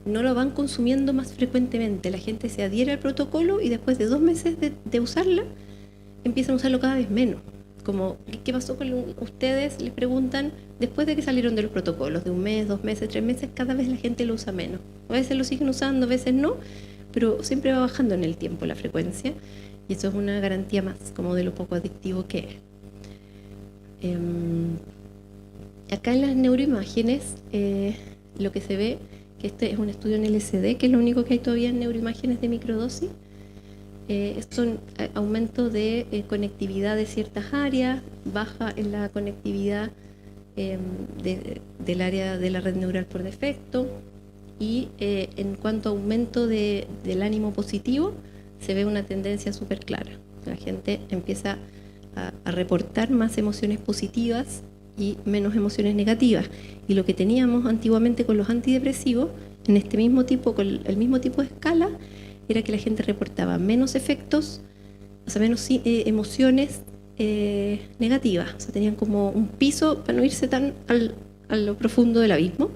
No lo van consumiendo más frecuentemente. La gente se adhiere al protocolo y después de 2 meses de usarla, empiezan a usarlo cada vez menos. Como, ¿qué pasó con ustedes? Les preguntan, después de que salieron de los protocolos, de 1 mes, 2 meses, 3 meses, cada vez la gente lo usa menos. A veces lo siguen usando, a veces no, pero siempre va bajando en el tiempo la frecuencia, y eso es una garantía más como de lo poco adictivo que es. Acá en las neuroimágenes lo que se ve, que este es un estudio en LSD, que es lo único que hay todavía en neuroimágenes de microdosis, son aumento de conectividad de ciertas áreas, baja en la conectividad del área de la red neural por defecto, y en cuanto a aumento del ánimo positivo, se ve una tendencia súper clara. La gente empieza a reportar más emociones positivas y menos emociones negativas. Y lo que teníamos antiguamente con los antidepresivos, en este mismo tipo, con el mismo tipo de escala, era que la gente reportaba menos efectos, o sea, menos emociones negativas. O sea, tenían como un piso para no irse tan a lo profundo del abismo,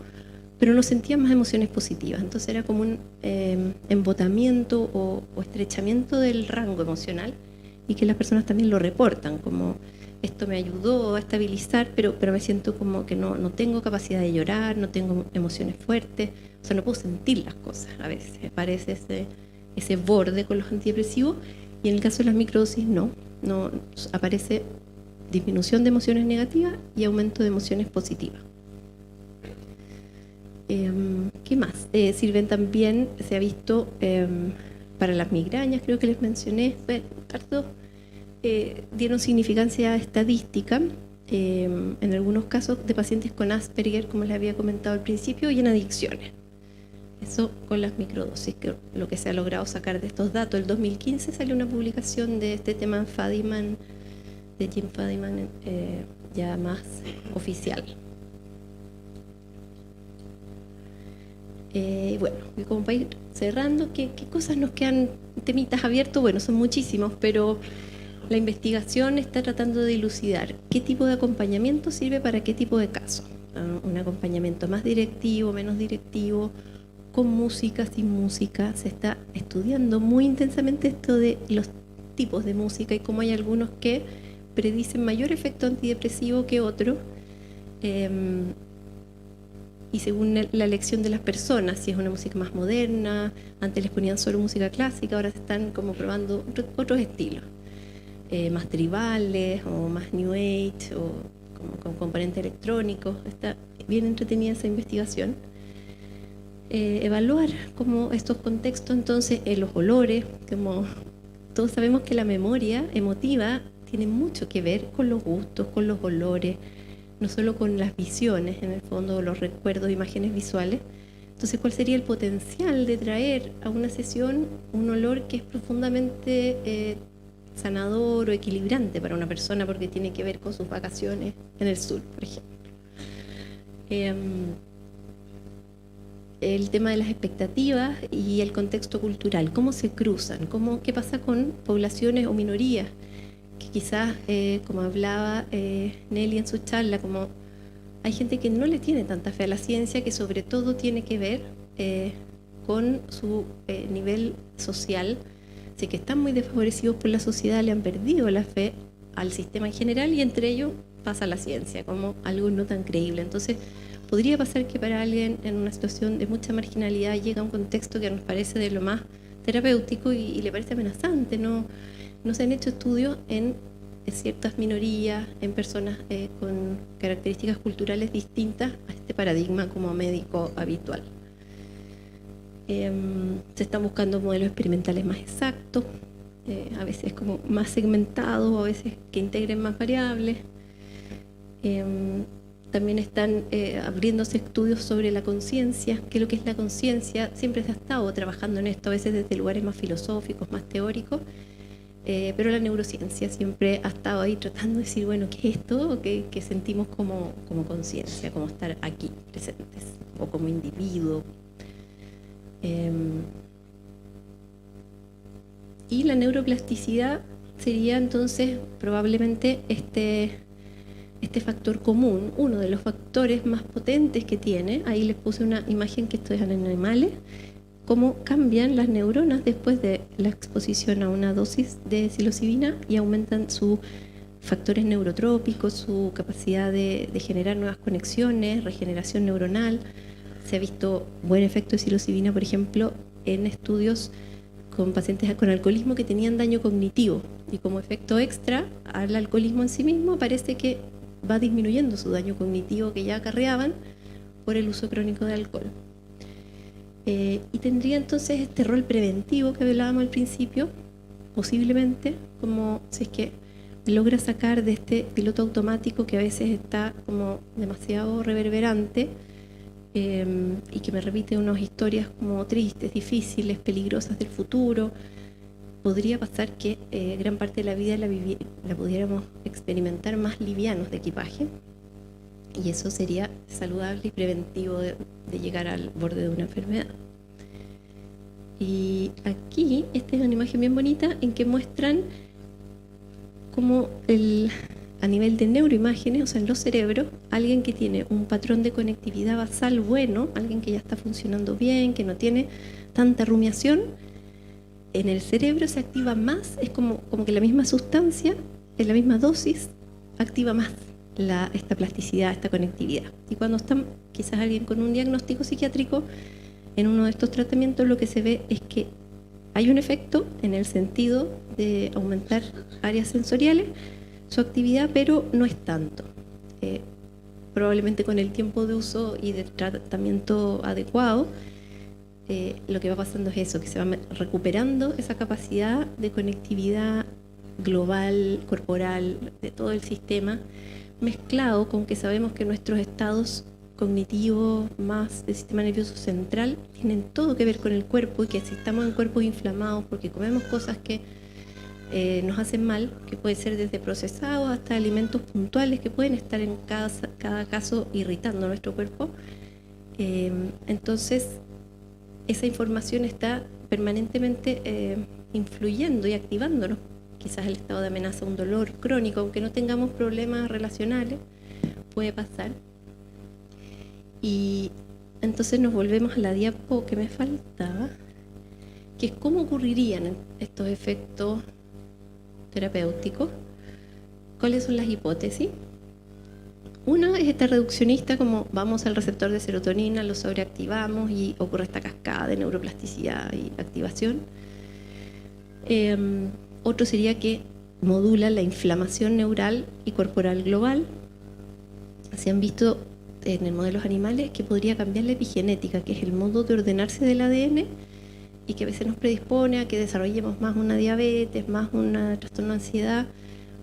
pero no sentían más emociones positivas. Entonces era como un embotamiento o estrechamiento del rango emocional, y que las personas también lo reportan, como esto me ayudó a estabilizar, pero me siento como que no tengo capacidad de llorar, no tengo emociones fuertes, o sea, no puedo sentir las cosas. A veces aparece ese borde con los antidepresivos, y en el caso de las microdosis no aparece disminución de emociones negativas y aumento de emociones positivas. ¿Qué más? Sirven también, se ha visto para las migrañas, creo que les mencioné, dieron significancia estadística en algunos casos de pacientes con Asperger, como les había comentado al principio, y en adicciones. Eso con las microdosis, que lo que se ha logrado sacar de estos datos. El 2015 salió una publicación de este tema en Fadiman, de Jim Fadiman, ya más oficial. Bueno, y como para ir cerrando, ¿qué cosas nos quedan, temitas abiertos? Bueno, son muchísimos, pero la investigación está tratando de dilucidar qué tipo de acompañamiento sirve para qué tipo de caso. Un acompañamiento más directivo, menos directivo, con música, sin música. Se está estudiando muy intensamente esto de los tipos de música y cómo hay algunos que predicen mayor efecto antidepresivo que otros. Y según la elección de las personas, si es una música más moderna, antes les ponían solo música clásica, ahora se están como probando otros estilos, más tribales o más New Age o como con componente electrónico. Está bien entretenida esa investigación. Evaluar como estos contextos, entonces los olores, como todos sabemos que la memoria emotiva tiene mucho que ver con los gustos, con los olores, no solo con las visiones, en el fondo, los recuerdos, imágenes visuales. Entonces, ¿cuál sería el potencial de traer a una sesión un olor que es profundamente sanador o equilibrante para una persona, porque tiene que ver con sus vacaciones en el sur, por ejemplo? El tema de las expectativas y el contexto cultural, cómo se cruzan, qué pasa con poblaciones o minorías, que quizás, como hablaba Nelly en su charla, como hay gente que no le tiene tanta fe a la ciencia, que sobre todo tiene que ver con su nivel social, así que están muy desfavorecidos por la sociedad, le han perdido la fe al sistema en general, y entre ellos pasa la ciencia como algo no tan creíble. Entonces, podría pasar que para alguien en una situación de mucha marginalidad llega a un contexto que nos parece de lo más terapéutico y le parece amenazante. No se han hecho estudios en ciertas minorías, en personas con características culturales distintas a este paradigma como médico habitual. Se están buscando modelos experimentales más exactos, a veces como más segmentados, a veces que integren más variables. También están abriéndose estudios sobre la conciencia, qué es lo que es la conciencia. Siempre se ha estado trabajando en esto, a veces desde lugares más filosóficos, más teóricos, pero la neurociencia siempre ha estado ahí tratando de decir, bueno, ¿qué es esto que sentimos como conciencia, como estar aquí presentes, o como individuo? Y la neuroplasticidad sería entonces probablemente este factor común, uno de los factores más potentes que tiene. Ahí les puse una imagen que esto es en animales, cómo cambian las neuronas después de la exposición a una dosis de psilocibina y aumentan sus factores neurotrópicos, su capacidad de generar nuevas conexiones, regeneración neuronal. Se ha visto buen efecto de psilocibina, por ejemplo, en estudios con pacientes con alcoholismo que tenían daño cognitivo, y como efecto extra al alcoholismo en sí mismo parece que va disminuyendo su daño cognitivo que ya acarreaban por el uso crónico de alcohol. Y tendría entonces este rol preventivo que hablábamos al principio, posiblemente, como si es que logra sacar de este piloto automático que a veces está como demasiado reverberante, y que me repite unas historias como tristes, difíciles, peligrosas del futuro, podría pasar que gran parte de la vida la pudiéramos experimentar más livianos de equipaje, y eso sería saludable y preventivo de llegar al borde de una enfermedad. Y aquí, esta es una imagen bien bonita en que muestran cómo a nivel de neuroimágenes, o sea, en los cerebros, alguien que tiene un patrón de conectividad basal bueno, alguien que ya está funcionando bien, que no tiene tanta rumiación, en el cerebro se activa más, es como que la misma sustancia, en la misma dosis, activa más esta plasticidad, esta conectividad. Y cuando está quizás alguien con un diagnóstico psiquiátrico, en uno de estos tratamientos lo que se ve es que hay un efecto en el sentido de aumentar áreas sensoriales, su actividad, pero no es tanto. Probablemente con el tiempo de uso y de tratamiento adecuado, lo que va pasando es eso, que se va recuperando esa capacidad de conectividad global, corporal, de todo el sistema, mezclado con que sabemos que nuestros estados cognitivos más del sistema nervioso central tienen todo que ver con el cuerpo, y que si estamos en cuerpos inflamados porque comemos cosas que nos hacen mal, que puede ser desde procesados hasta alimentos puntuales que pueden estar en cada caso irritando nuestro cuerpo, entonces esa información está permanentemente influyendo y activándonos. Quizás el estado de amenaza, un dolor crónico, aunque no tengamos problemas relacionales, puede pasar. Y entonces nos volvemos a la diapo que me faltaba, que es cómo ocurrirían estos efectos terapéuticos. ¿Cuáles son las hipótesis? Una es esta reduccionista, como vamos al receptor de serotonina, lo sobreactivamos y ocurre esta cascada de neuroplasticidad y activación. Otro sería que modula la inflamación neural y corporal global. Se han visto en modelos animales que podría cambiar la epigenética, que es el modo de ordenarse del ADN, y que a veces nos predispone a que desarrollemos más una diabetes, más un trastorno de ansiedad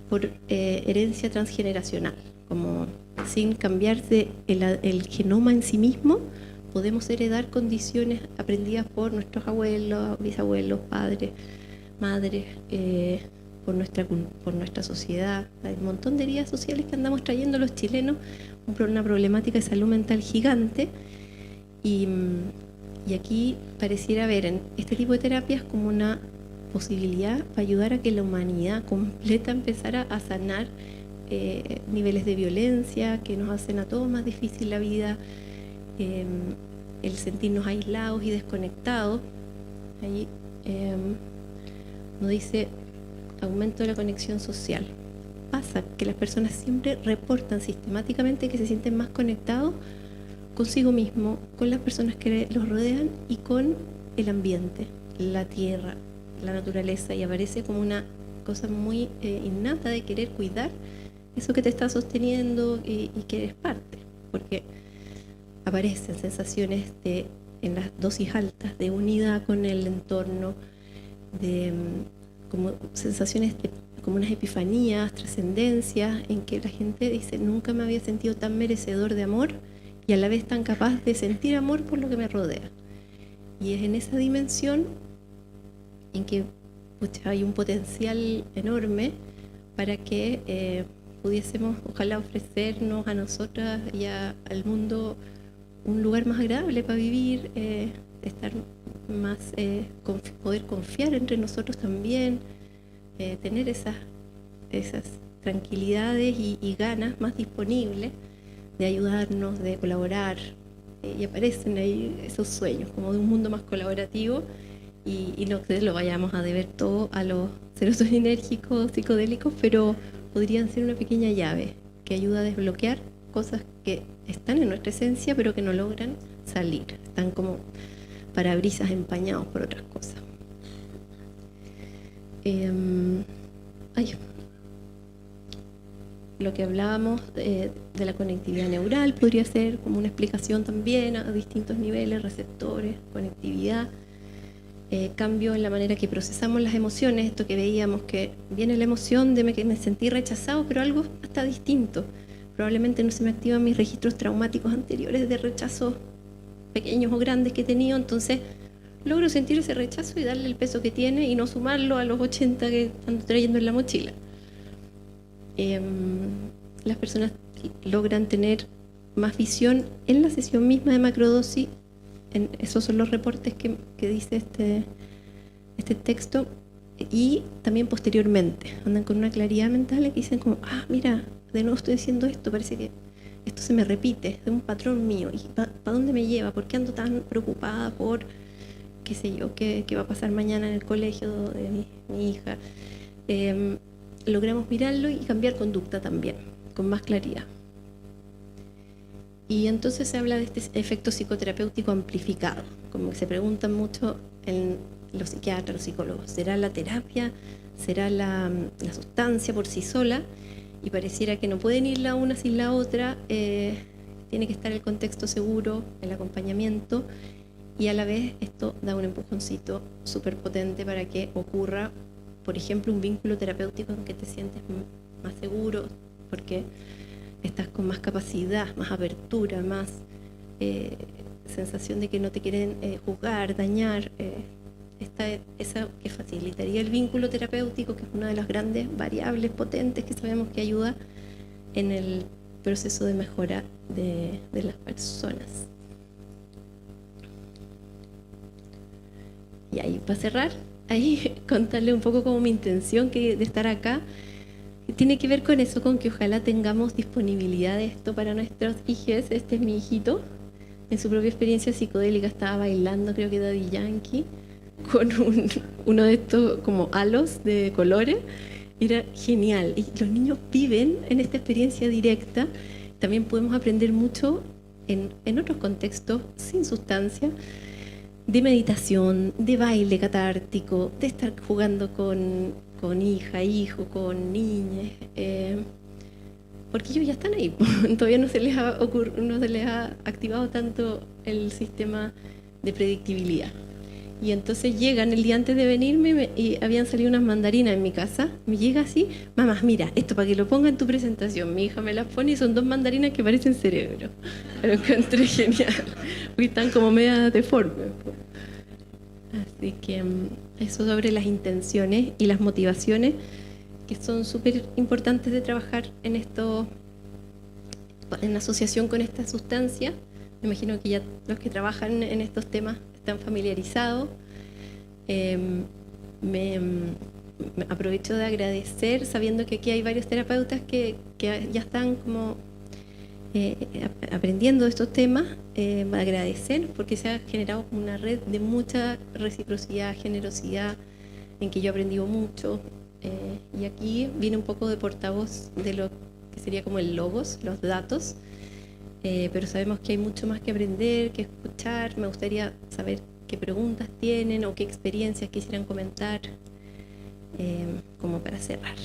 por herencia transgeneracional. Como sin cambiarse el genoma en sí mismo, podemos heredar condiciones aprendidas por nuestros abuelos, bisabuelos, padres, madres, por nuestra sociedad. Hay un montón de heridas sociales que andamos trayendo los chilenos, una problemática de salud mental gigante, y aquí pareciera ver en este tipo de terapias como una posibilidad para ayudar a que la humanidad completa empezara a sanar niveles de violencia que nos hacen a todos más difícil la vida, el sentirnos aislados y desconectados. Ahí nos dice aumento de la conexión social. Pasa que las personas siempre reportan sistemáticamente que se sienten más conectados consigo mismo, con las personas que los rodean y con el ambiente, la tierra, la naturaleza, y aparece como una cosa muy innata de querer cuidar eso que te está sosteniendo y que eres parte, porque aparecen sensaciones en las dosis altas de unidad con el entorno, de como sensaciones como unas epifanías, trascendencias, en que la gente dice: nunca me había sentido tan merecedor de amor y a la vez tan capaz de sentir amor por lo que me rodea. Y es en esa dimensión en que hay un potencial enorme para que pudiésemos, ojalá, ofrecernos a nosotras y al mundo un lugar más agradable para vivir, estar más, poder confiar entre nosotros también, tener esas tranquilidades y ganas más disponibles de ayudarnos, de colaborar, y aparecen ahí esos sueños como de un mundo más colaborativo, y no que lo vayamos a deber todo a los serotoninérgicos, psicodélicos, pero podrían ser una pequeña llave que ayuda a desbloquear cosas que están en nuestra esencia pero que no logran salir, están como parabrisas empañados por otras cosas. Lo que hablábamos de la conectividad neural podría ser como una explicación también a distintos niveles, receptores, conectividad, cambio en la manera que procesamos las emociones, esto que veíamos, que viene la emoción de que me sentí rechazado, pero algo está distinto. Probablemente no se me activan mis registros traumáticos anteriores de rechazo, pequeños o grandes, que he tenido, entonces logro sentir ese rechazo y darle el peso que tiene y no sumarlo a los 80 que están trayendo en la mochila. Las personas logran tener más visión en la sesión misma de macrodosis. Esos son los reportes que dice este texto, y también posteriormente andan con una claridad mental y dicen como, mira, de nuevo estoy diciendo esto, parece que esto se me repite, es de un patrón mío, y ¿para dónde me lleva? ¿Por qué ando tan preocupada por, qué sé yo, qué va a pasar mañana en el colegio de mi hija? Logramos mirarlo y cambiar conducta también, con más claridad. Y entonces se habla de este efecto psicoterapéutico amplificado, como que se preguntan mucho en los psiquiatras, los psicólogos, ¿será la terapia? ¿Será la sustancia por sí sola? Y pareciera que no pueden ir la una sin la otra, tiene que estar el contexto seguro, el acompañamiento, y a la vez esto da un empujoncito súper potente para que ocurra, por ejemplo, un vínculo terapéutico en que te sientes más seguro, porque estás con más capacidad, más apertura, más sensación de que no te quieren juzgar, dañar. Esa que facilitaría el vínculo terapéutico, que es una de las grandes variables potentes que sabemos que ayuda en el proceso de mejora de las personas. Y ahí, para cerrar, ahí contarle un poco como mi intención de estar acá, tiene que ver con eso, con que ojalá tengamos disponibilidad de esto para nuestros hijos. Este es mi hijito, en su propia experiencia psicodélica estaba bailando, creo que Daddy Yankee, con uno de estos como halos de colores. Era genial, y los niños viven en esta experiencia directa. También podemos aprender mucho en otros contextos sin sustancia, de meditación, de baile catártico, de estar jugando con hija, hijo, con niñas, porque ellos ya están ahí. Todavía no se les ha activado tanto el sistema de predictibilidad. Y entonces llegan el día antes de venirme y habían salido unas mandarinas en mi casa. Me llega así, mamá, mira, esto para que lo ponga en tu presentación. Mi hija me las pone y son 2 mandarinas que parecen cerebro. Lo encontré genial, porque están como media deformes. Así que eso sobre las intenciones y las motivaciones, que son súper importantes de trabajar en asociación con esta sustancia. Me imagino que ya los que trabajan en estos temas están familiarizados. Me aprovecho de agradecer, sabiendo que aquí hay varios terapeutas que ya están como aprendiendo estos temas, agradecer porque se ha generado una red de mucha reciprocidad, generosidad, en que yo he aprendido mucho, y aquí viene un poco de portavoz de lo que sería como el logos, los datos, pero sabemos que hay mucho más que aprender, que escuchar. Me gustaría saber qué preguntas tienen o qué experiencias quisieran comentar, como para cerrar.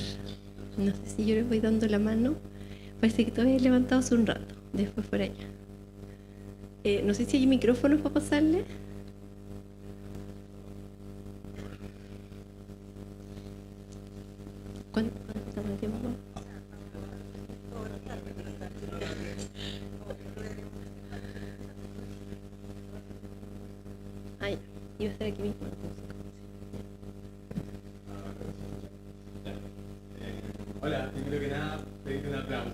No sé si yo les voy dando la mano. Parece que todavía he levantado hace un rato, después por allá. No sé si hay micrófonos para pasarle. ¿Cuánto tiempo? Ay, iba a estar aquí mismo. Hola, primero que nada, pedirte un aplauso.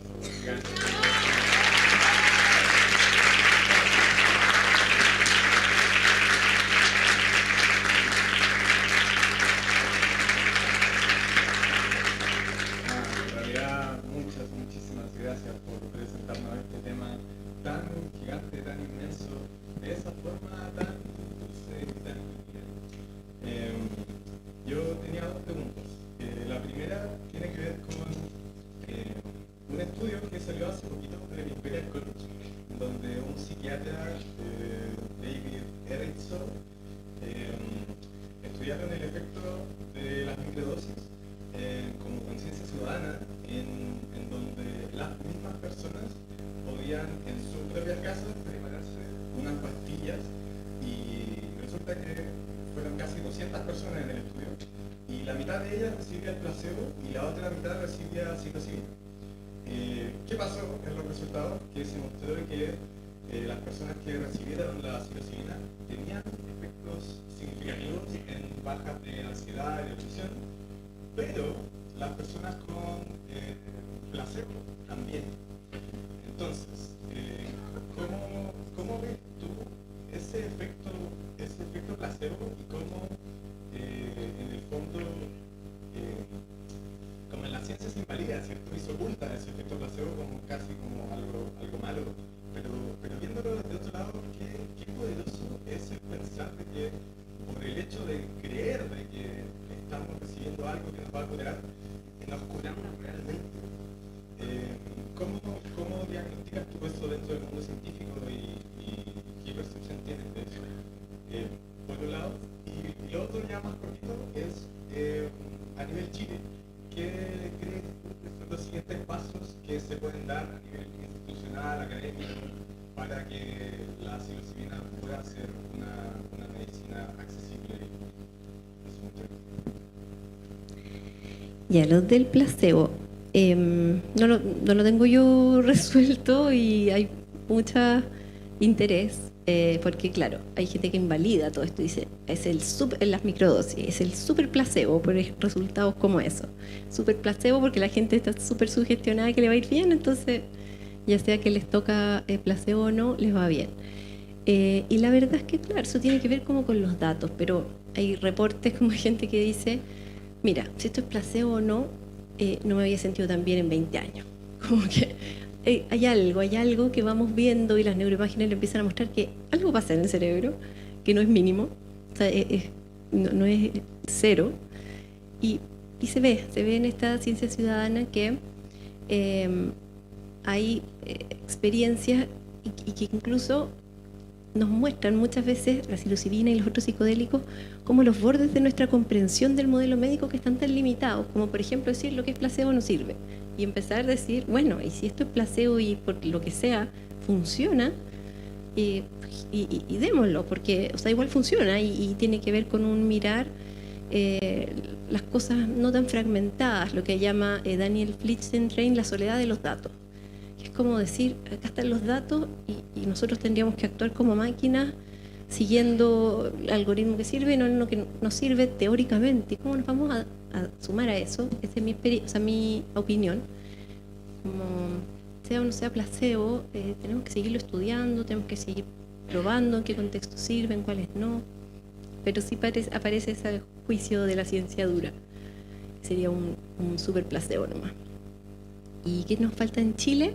En realidad, muchísimas gracias por presentarnos este tema tan gigante, tan inmenso, de esa forma tan dulce y tan limpia. Yo tenía 2 preguntas. La primera tiene que ver con un estudio que salió hace poquito del Imperial College, donde un psiquiatra, David Erickson, estudiaron el efecto de las microdosis como conciencia ciudadana, en donde las mismas personas podían en sus propias casas prepararse unas pastillas, y resulta que fueron casi 200 personas en el estudio, y la mitad de ellas recibía el placebo y la otra mitad recibía psilocibina. ¿Qué pasó en los resultados? Que se mostró que las personas que recibieron la psilocibina tenían efectos efectos significativos en bajas de ansiedad y depresión, pero las personas con placebo también. Entonces, ¿cómo ves tú ese efecto placebo y cómo en el fondo como en la ciencia se invalida, ¿cierto? Y se oculta ese efecto placebo como casi como algo malo, pero viéndolo desde otro lado, qué poderoso es el pensar de que por el hecho de creer de que estamos recibiendo algo que nos va a curar, nos curamos realmente. ¿Cómo diagnosticas tú eso dentro del mundo científico y qué percepción tienes de eso? Por un lado, y lo otro ya más cortito es a nivel Chile. ¿Qué crees que son los siguientes pasos que se pueden dar a nivel institucional, académico, para que la psilocibina pueda ser una medicina accesible? Ya, lo del placebo, no lo tengo yo resuelto y hay mucho interés, porque claro, hay gente que invalida todo esto, dice, es en las microdosis, es el super placebo por resultados como eso. Super placebo porque la gente está súper sugestionada que le va a ir bien, entonces ya sea que les toca placebo o no, les va bien. Y la verdad es que claro, eso tiene que ver como con los datos, pero hay reportes como gente que dice, mira, si esto es placebo o no, no me había sentido tan bien en 20 años. Como que hay algo que vamos viendo y las neuroimágenes le empiezan a mostrar que algo pasa en el cerebro, que no es mínimo, o sea, no es cero, y se ve en esta ciencia ciudadana que hay experiencias y que incluso nos muestran muchas veces la psilocibina y los otros psicodélicos como los bordes de nuestra comprensión del modelo médico que están tan limitados, como por ejemplo decir lo que es placebo no sirve, y empezar a decir, bueno, y si esto es placebo y por lo que sea funciona, y démoslo, porque o sea, igual funciona y tiene que ver con un mirar las cosas no tan fragmentadas, lo que llama Daniel Flichtenstein la soledad de los datos. Es como decir, acá están los datos y nosotros tendríamos que actuar como máquinas siguiendo el algoritmo que sirve y no lo que nos sirve teóricamente. ¿Cómo nos vamos a sumar a eso? Esa es mi opinión. Como sea o no sea placebo, tenemos que seguirlo estudiando, tenemos que seguir probando en qué contextos sirven, en cuáles no. Pero sí aparece ese juicio de la ciencia dura. Sería un super placebo nomás. ¿Y qué nos falta en Chile?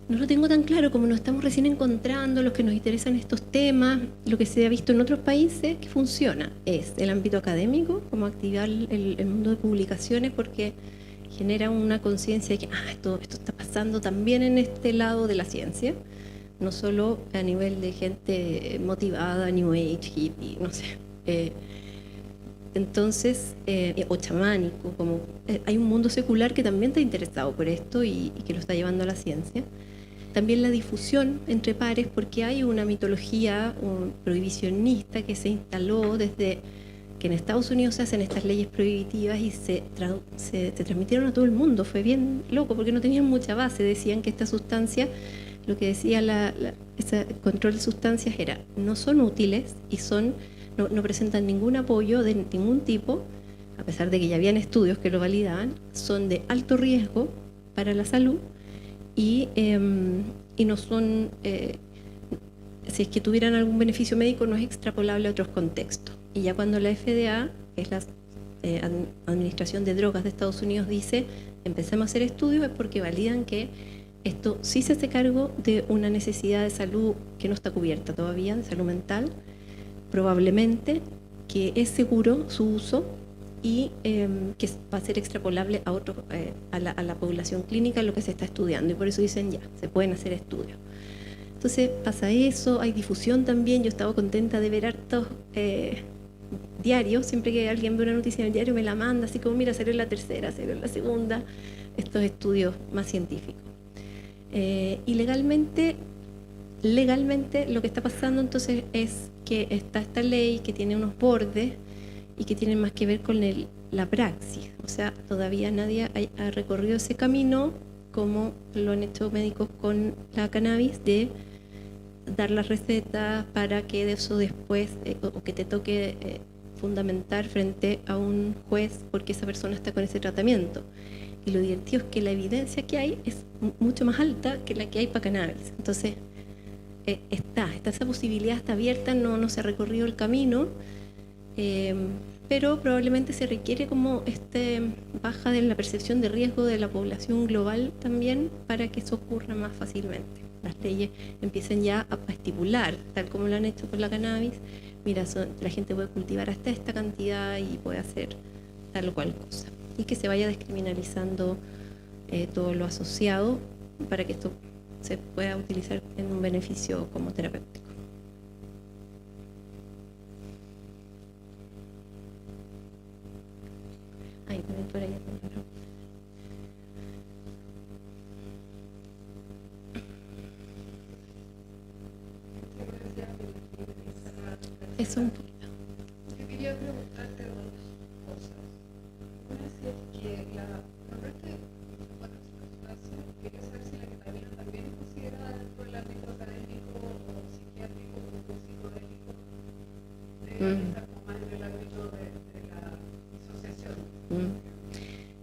No lo tengo tan claro, como nos estamos recién encontrando, los que nos interesan estos temas, lo que se ha visto en otros países que funciona es el ámbito académico, como activar el mundo de publicaciones, porque genera una conciencia de que esto está pasando también en este lado de la ciencia, no solo a nivel de gente motivada, New Age, hippie, no sé. Entonces, o chamánico, como hay un mundo secular que también está interesado por esto y que lo está llevando a la ciencia. También la difusión entre pares, porque hay una mitología prohibicionista que se instaló desde que en Estados Unidos se hacen estas leyes prohibitivas y se transmitieron a todo el mundo. Fue bien loco porque no tenían mucha base. Decían que esta sustancia, lo que decía ese control de sustancias era, no son útiles y no presentan ningún apoyo de ningún tipo, a pesar de que ya habían estudios que lo validaban, son de alto riesgo para la salud y no son, si es que tuvieran algún beneficio médico, no es extrapolable a otros contextos. Y ya cuando la FDA, que es la Administración de Drogas de Estados Unidos, dice, empecemos a hacer estudios, es porque validan que esto sí se hace cargo de una necesidad de salud que no está cubierta todavía, de salud mental, probablemente, que es seguro su uso y que va a ser extrapolable a otros, a la población clínica, lo que se está estudiando, y por eso dicen ya, se pueden hacer estudios. Entonces pasa eso, hay difusión también. Yo estaba contenta de ver hartos diarios, siempre que alguien ve una noticia en el diario me la manda, así como mira, salió la tercera, salió la segunda, estos estudios más científicos. Y legalmente lo que está pasando entonces es que está esta ley que tiene unos bordes y que tienen más que ver con la praxis. O sea, todavía nadie ha recorrido ese camino como lo han hecho médicos con la cannabis, de dar las recetas para que de eso después, o que te toque fundamentar frente a un juez porque esa persona está con ese tratamiento. Y lo divertido es que la evidencia que hay es mucho más alta que la que hay para cannabis. Entonces, está esa posibilidad, está abierta, no se ha recorrido el camino, pero probablemente se requiere como baja de la percepción de riesgo de la población global también para que eso ocurra más fácilmente. Las leyes empiecen ya a estipular, tal como lo han hecho con la cannabis, mira, la gente puede cultivar hasta esta cantidad y puede hacer tal o cual cosa. Y que se vaya descriminalizando todo lo asociado para que esto se pueda utilizar en un beneficio como terapéutico. Ay, también por ahí. Eso un poquito. Yo quería preguntarte dos cosas. Una es que quería saber si la ketamina también es considerada dentro del ámbito académico o psiquiátrico o psicodélico, de estar como más en el ámbito de la disociación.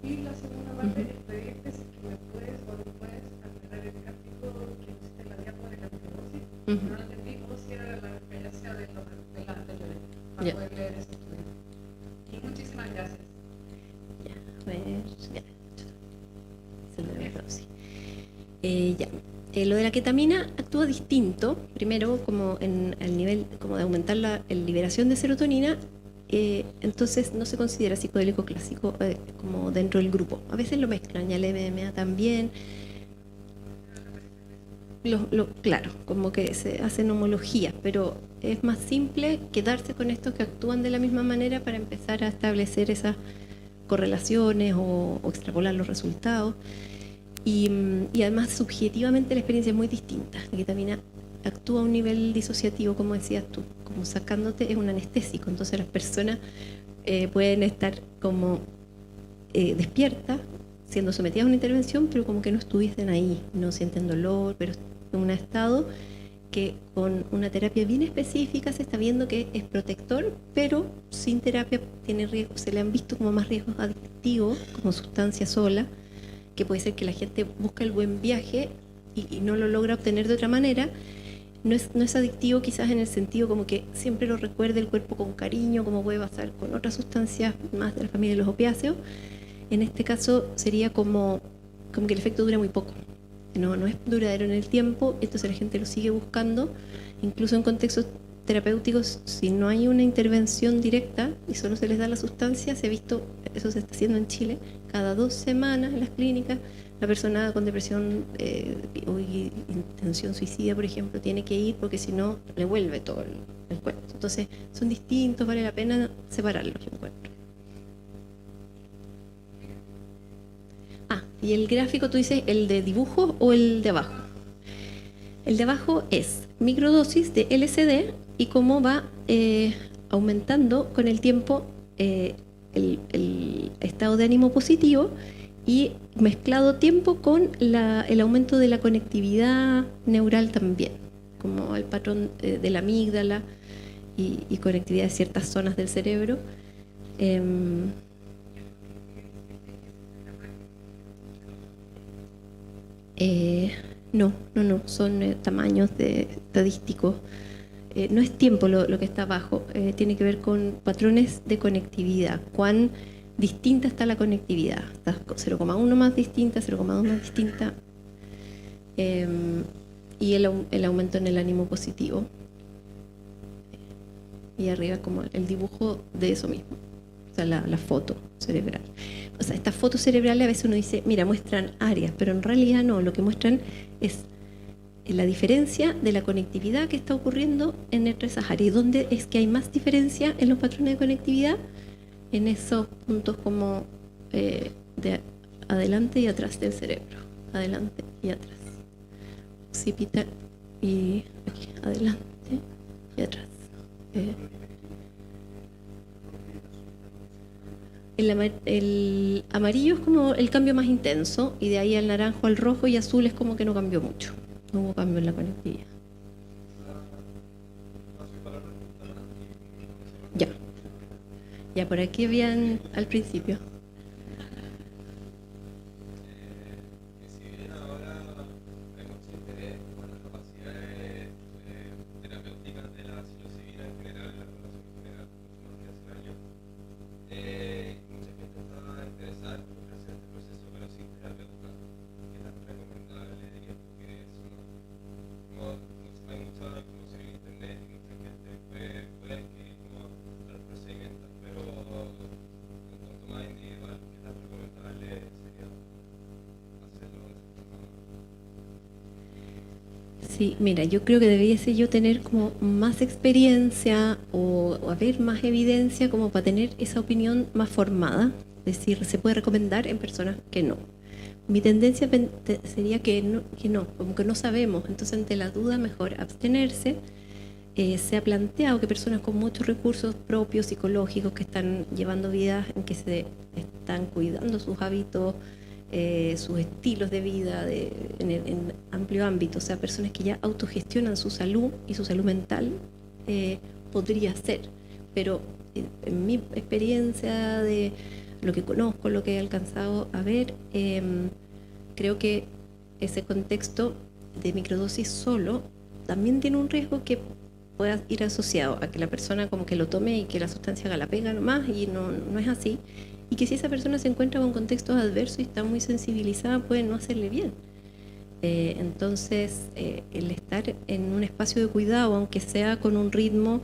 Y la segunda parte es pedirte si que me puedes o no puedes aclarar el gráfico que pusiste en la diapo de la microdosis. No lo entendí, o si era la referencia de las anteriores, para poder leer ese estudio. Y muchísimas gracias. Ya, a ver, ya. Lo de la ketamina actúa distinto, primero como en el nivel como de aumentar la liberación de serotonina, entonces no se considera psicodélico clásico como dentro del grupo. A veces lo mezclan, ya el MDMA también. Claro, como que se hacen homologías, pero es más simple quedarse con estos que actúan de la misma manera para empezar a establecer esas correlaciones o extrapolar los resultados. Y además subjetivamente la experiencia es muy distinta. La ketamina actúa a un nivel disociativo, como decías tú, como sacándote, es un anestésico, entonces las personas pueden estar como despiertas, siendo sometidas a una intervención, pero como que no estuviesen ahí, no sienten dolor, pero en un estado que con una terapia bien específica se está viendo que es protector, pero sin terapia tiene riesgos, se le han visto como más riesgos adictivos, como sustancia sola, que puede ser que la gente busca el buen viaje y no lo logra obtener de otra manera. No es adictivo quizás en el sentido como que siempre lo recuerde el cuerpo con cariño, como puede pasar con otras sustancias más de la familia de los opiáceos. En este caso sería como que el efecto dura muy poco, no es duradero en el tiempo, entonces la gente lo sigue buscando, incluso en contextos terapéuticos, si no hay una intervención directa y solo se les da la sustancia, se ha visto, eso se está haciendo en Chile, cada 2 semanas en las clínicas, la persona con depresión o intención suicida, por ejemplo, tiene que ir porque si no le vuelve todo el cuerpo. Entonces son distintos, vale la pena separarlos, yo encuentro. Y el gráfico, tú dices, ¿el de dibujo o el de abajo? El de abajo es microdosis de LSD y cómo va aumentando con el tiempo el estado de ánimo positivo y mezclado tiempo con el aumento de la conectividad neural también, como el patrón de la amígdala y conectividad de ciertas zonas del cerebro. No, son tamaños estadísticos. No es tiempo lo que está abajo, tiene que ver con patrones de conectividad, cuán distinta está la conectividad, está 0,1 más distinta, 0,2 más distinta, y el aumento en el ánimo positivo. Y arriba como el dibujo de eso mismo, o sea, la foto cerebral. O sea, estas fotos cerebrales a veces uno dice, mira, muestran áreas, pero en realidad no, lo que muestran es la diferencia de la conectividad que está ocurriendo entre esas áreas. ¿Dónde es que hay más diferencia en los patrones de conectividad? En esos puntos como de adelante y atrás del cerebro. Adelante y atrás. Occipital y aquí, adelante y atrás. El amarillo es como el cambio más intenso y de ahí al naranjo al rojo y azul es como que no cambió mucho, no hubo cambio en la conectividad. Ya por aquí habían al principio. Que si bien ahora hay mucho interés por las capacidades terapéuticas de la psilocibina en general, la población en general, mucho más que hace un año, mucha gente está interesada en ofrecer este proceso, pero sin terapeuta, que es tan recomendable, diría tú, que eso no hay mucha información en internet y mucha gente puede adquirir como los procedimientos, pero en cuanto más individual, que es tan recomendable sería hacerlo de esta forma. Sí, mira, yo creo que debiese yo tener como más experiencia o haber más evidencia como para tener esa opinión más formada. Es decir, se puede recomendar en personas que no. Mi tendencia sería que no, como que no sabemos. Entonces, ante la duda, mejor abstenerse. Se ha planteado que personas con muchos recursos propios psicológicos que están llevando vidas en que se están cuidando sus hábitos, sus estilos de vida en amplio ámbito, o sea, personas que ya autogestionan su salud y su salud mental, podría ser. Pero en mi experiencia de lo que conozco, lo que he alcanzado a ver, creo que ese contexto de microdosis solo también tiene un riesgo que pueda ir asociado a que la persona como que lo tome y que la sustancia haga la pega nomás, y no es así. Y que si esa persona se encuentra con contextos adversos y está muy sensibilizada, puede no hacerle bien. Entonces, el estar en un espacio de cuidado, aunque sea con un ritmo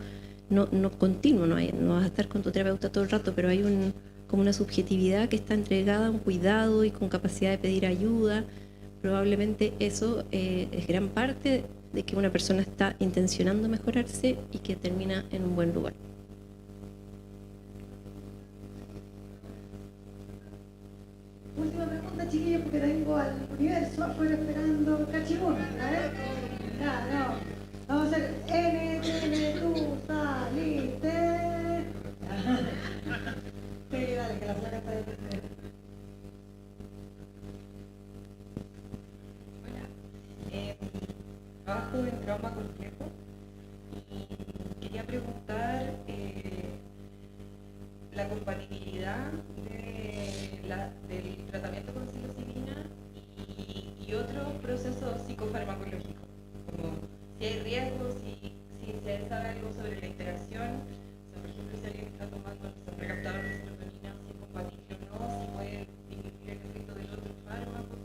no continuo, no vas a estar con tu terapeuta todo el rato, pero hay como una subjetividad que está entregada a un cuidado y con capacidad de pedir ayuda. Probablemente eso es gran parte de que una persona está intencionando mejorarse y que termina en un buen lugar. Última pregunta, chiquillos, porque tengo al universo afuera esperando cachibún. A ver. No. Vamos a hacer N, tú saliste. Sí, dale, que la placa está de tercera. Trabajo en trauma complejo y quería preguntar la compatibilidad del tratamiento con psilocibina y otros procesos psicofarmacológicos, como si hay riesgos, si se sabe algo sobre la interacción, o sea, por ejemplo, si alguien está tomando un recaptador de serotonina, si es compatible o no, si puede disminuir el efecto del otro fármaco,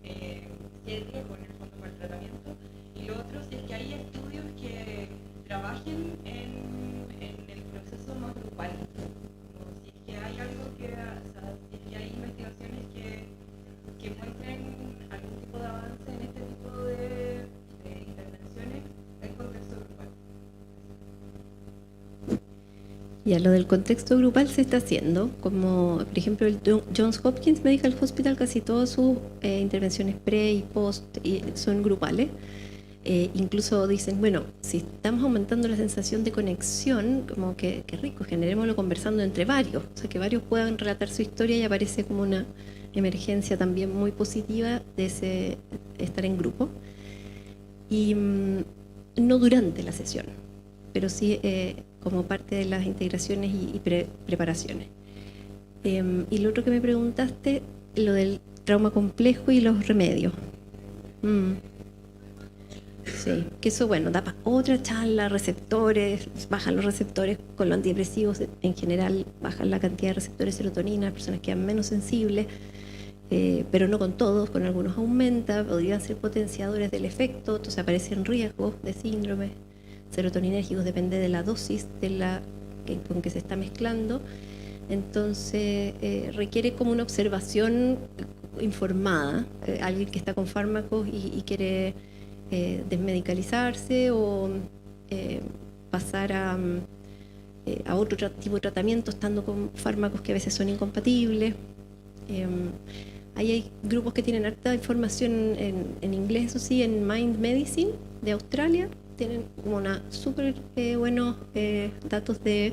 si hay riesgo en el fondo para el tratamiento. Y lo otro, si es que hay estudios que trabajen en el proceso más grupal, como si es que hay algo que, o sea, si es que hay investigaciones que muestren algún tipo de avance en este tipo de intervenciones en contexto grupal. Ya, lo del contexto grupal se está haciendo, como por ejemplo el Johns Hopkins Medical Hospital, casi todas sus intervenciones pre y post son grupales. Incluso dicen, bueno, si estamos aumentando la sensación de conexión, como que rico, generémoslo conversando entre varios, o sea, que varios puedan relatar su historia, y aparece como una emergencia también muy positiva de ese estar en grupo. Y no durante la sesión, pero sí como parte de las integraciones y preparaciones. Y lo otro que me preguntaste, lo del trauma complejo y los remedios. Sí, que eso, bueno, da para otra charla, receptores, bajan los receptores con los antidepresivos, en general bajan la cantidad de receptores de serotonina, las personas quedan menos sensibles, pero no con todos, con algunos aumenta, podrían ser potenciadores del efecto, entonces aparecen riesgos de síndromes serotoninérgicos, depende de la dosis con que se está mezclando. Entonces requiere como una observación informada, alguien que está con fármacos y quiere desmedicalizarse o pasar a otro tipo de tratamiento estando con fármacos que a veces son incompatibles. Ahí hay grupos que tienen harta información en inglés, eso sí, en Mind Medicine de Australia, tienen como una súper buenos datos de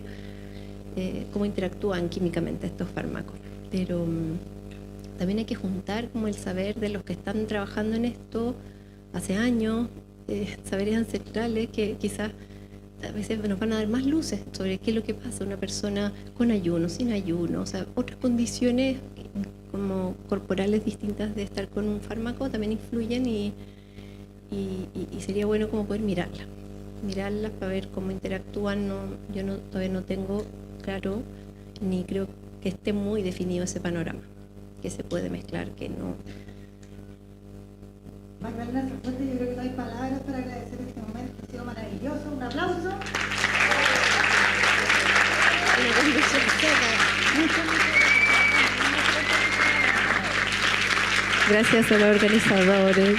cómo interactúan químicamente estos fármacos. Pero también hay que juntar como el saber de los que están trabajando en esto hace años, saberes ancestrales que quizás a veces nos van a dar más luces sobre qué es lo que pasa una persona con ayuno, sin ayuno, o sea, otras condiciones como corporales distintas de estar con un fármaco también influyen y sería bueno como poder mirarlas para ver cómo interactúan. Todavía no tengo claro, ni creo que esté muy definido ese panorama, que se puede mezclar, que no. Magdalena Zafuente, yo creo que no hay palabras para agradecer este momento, ha sido maravilloso, un aplauso. Gracias a los organizadores.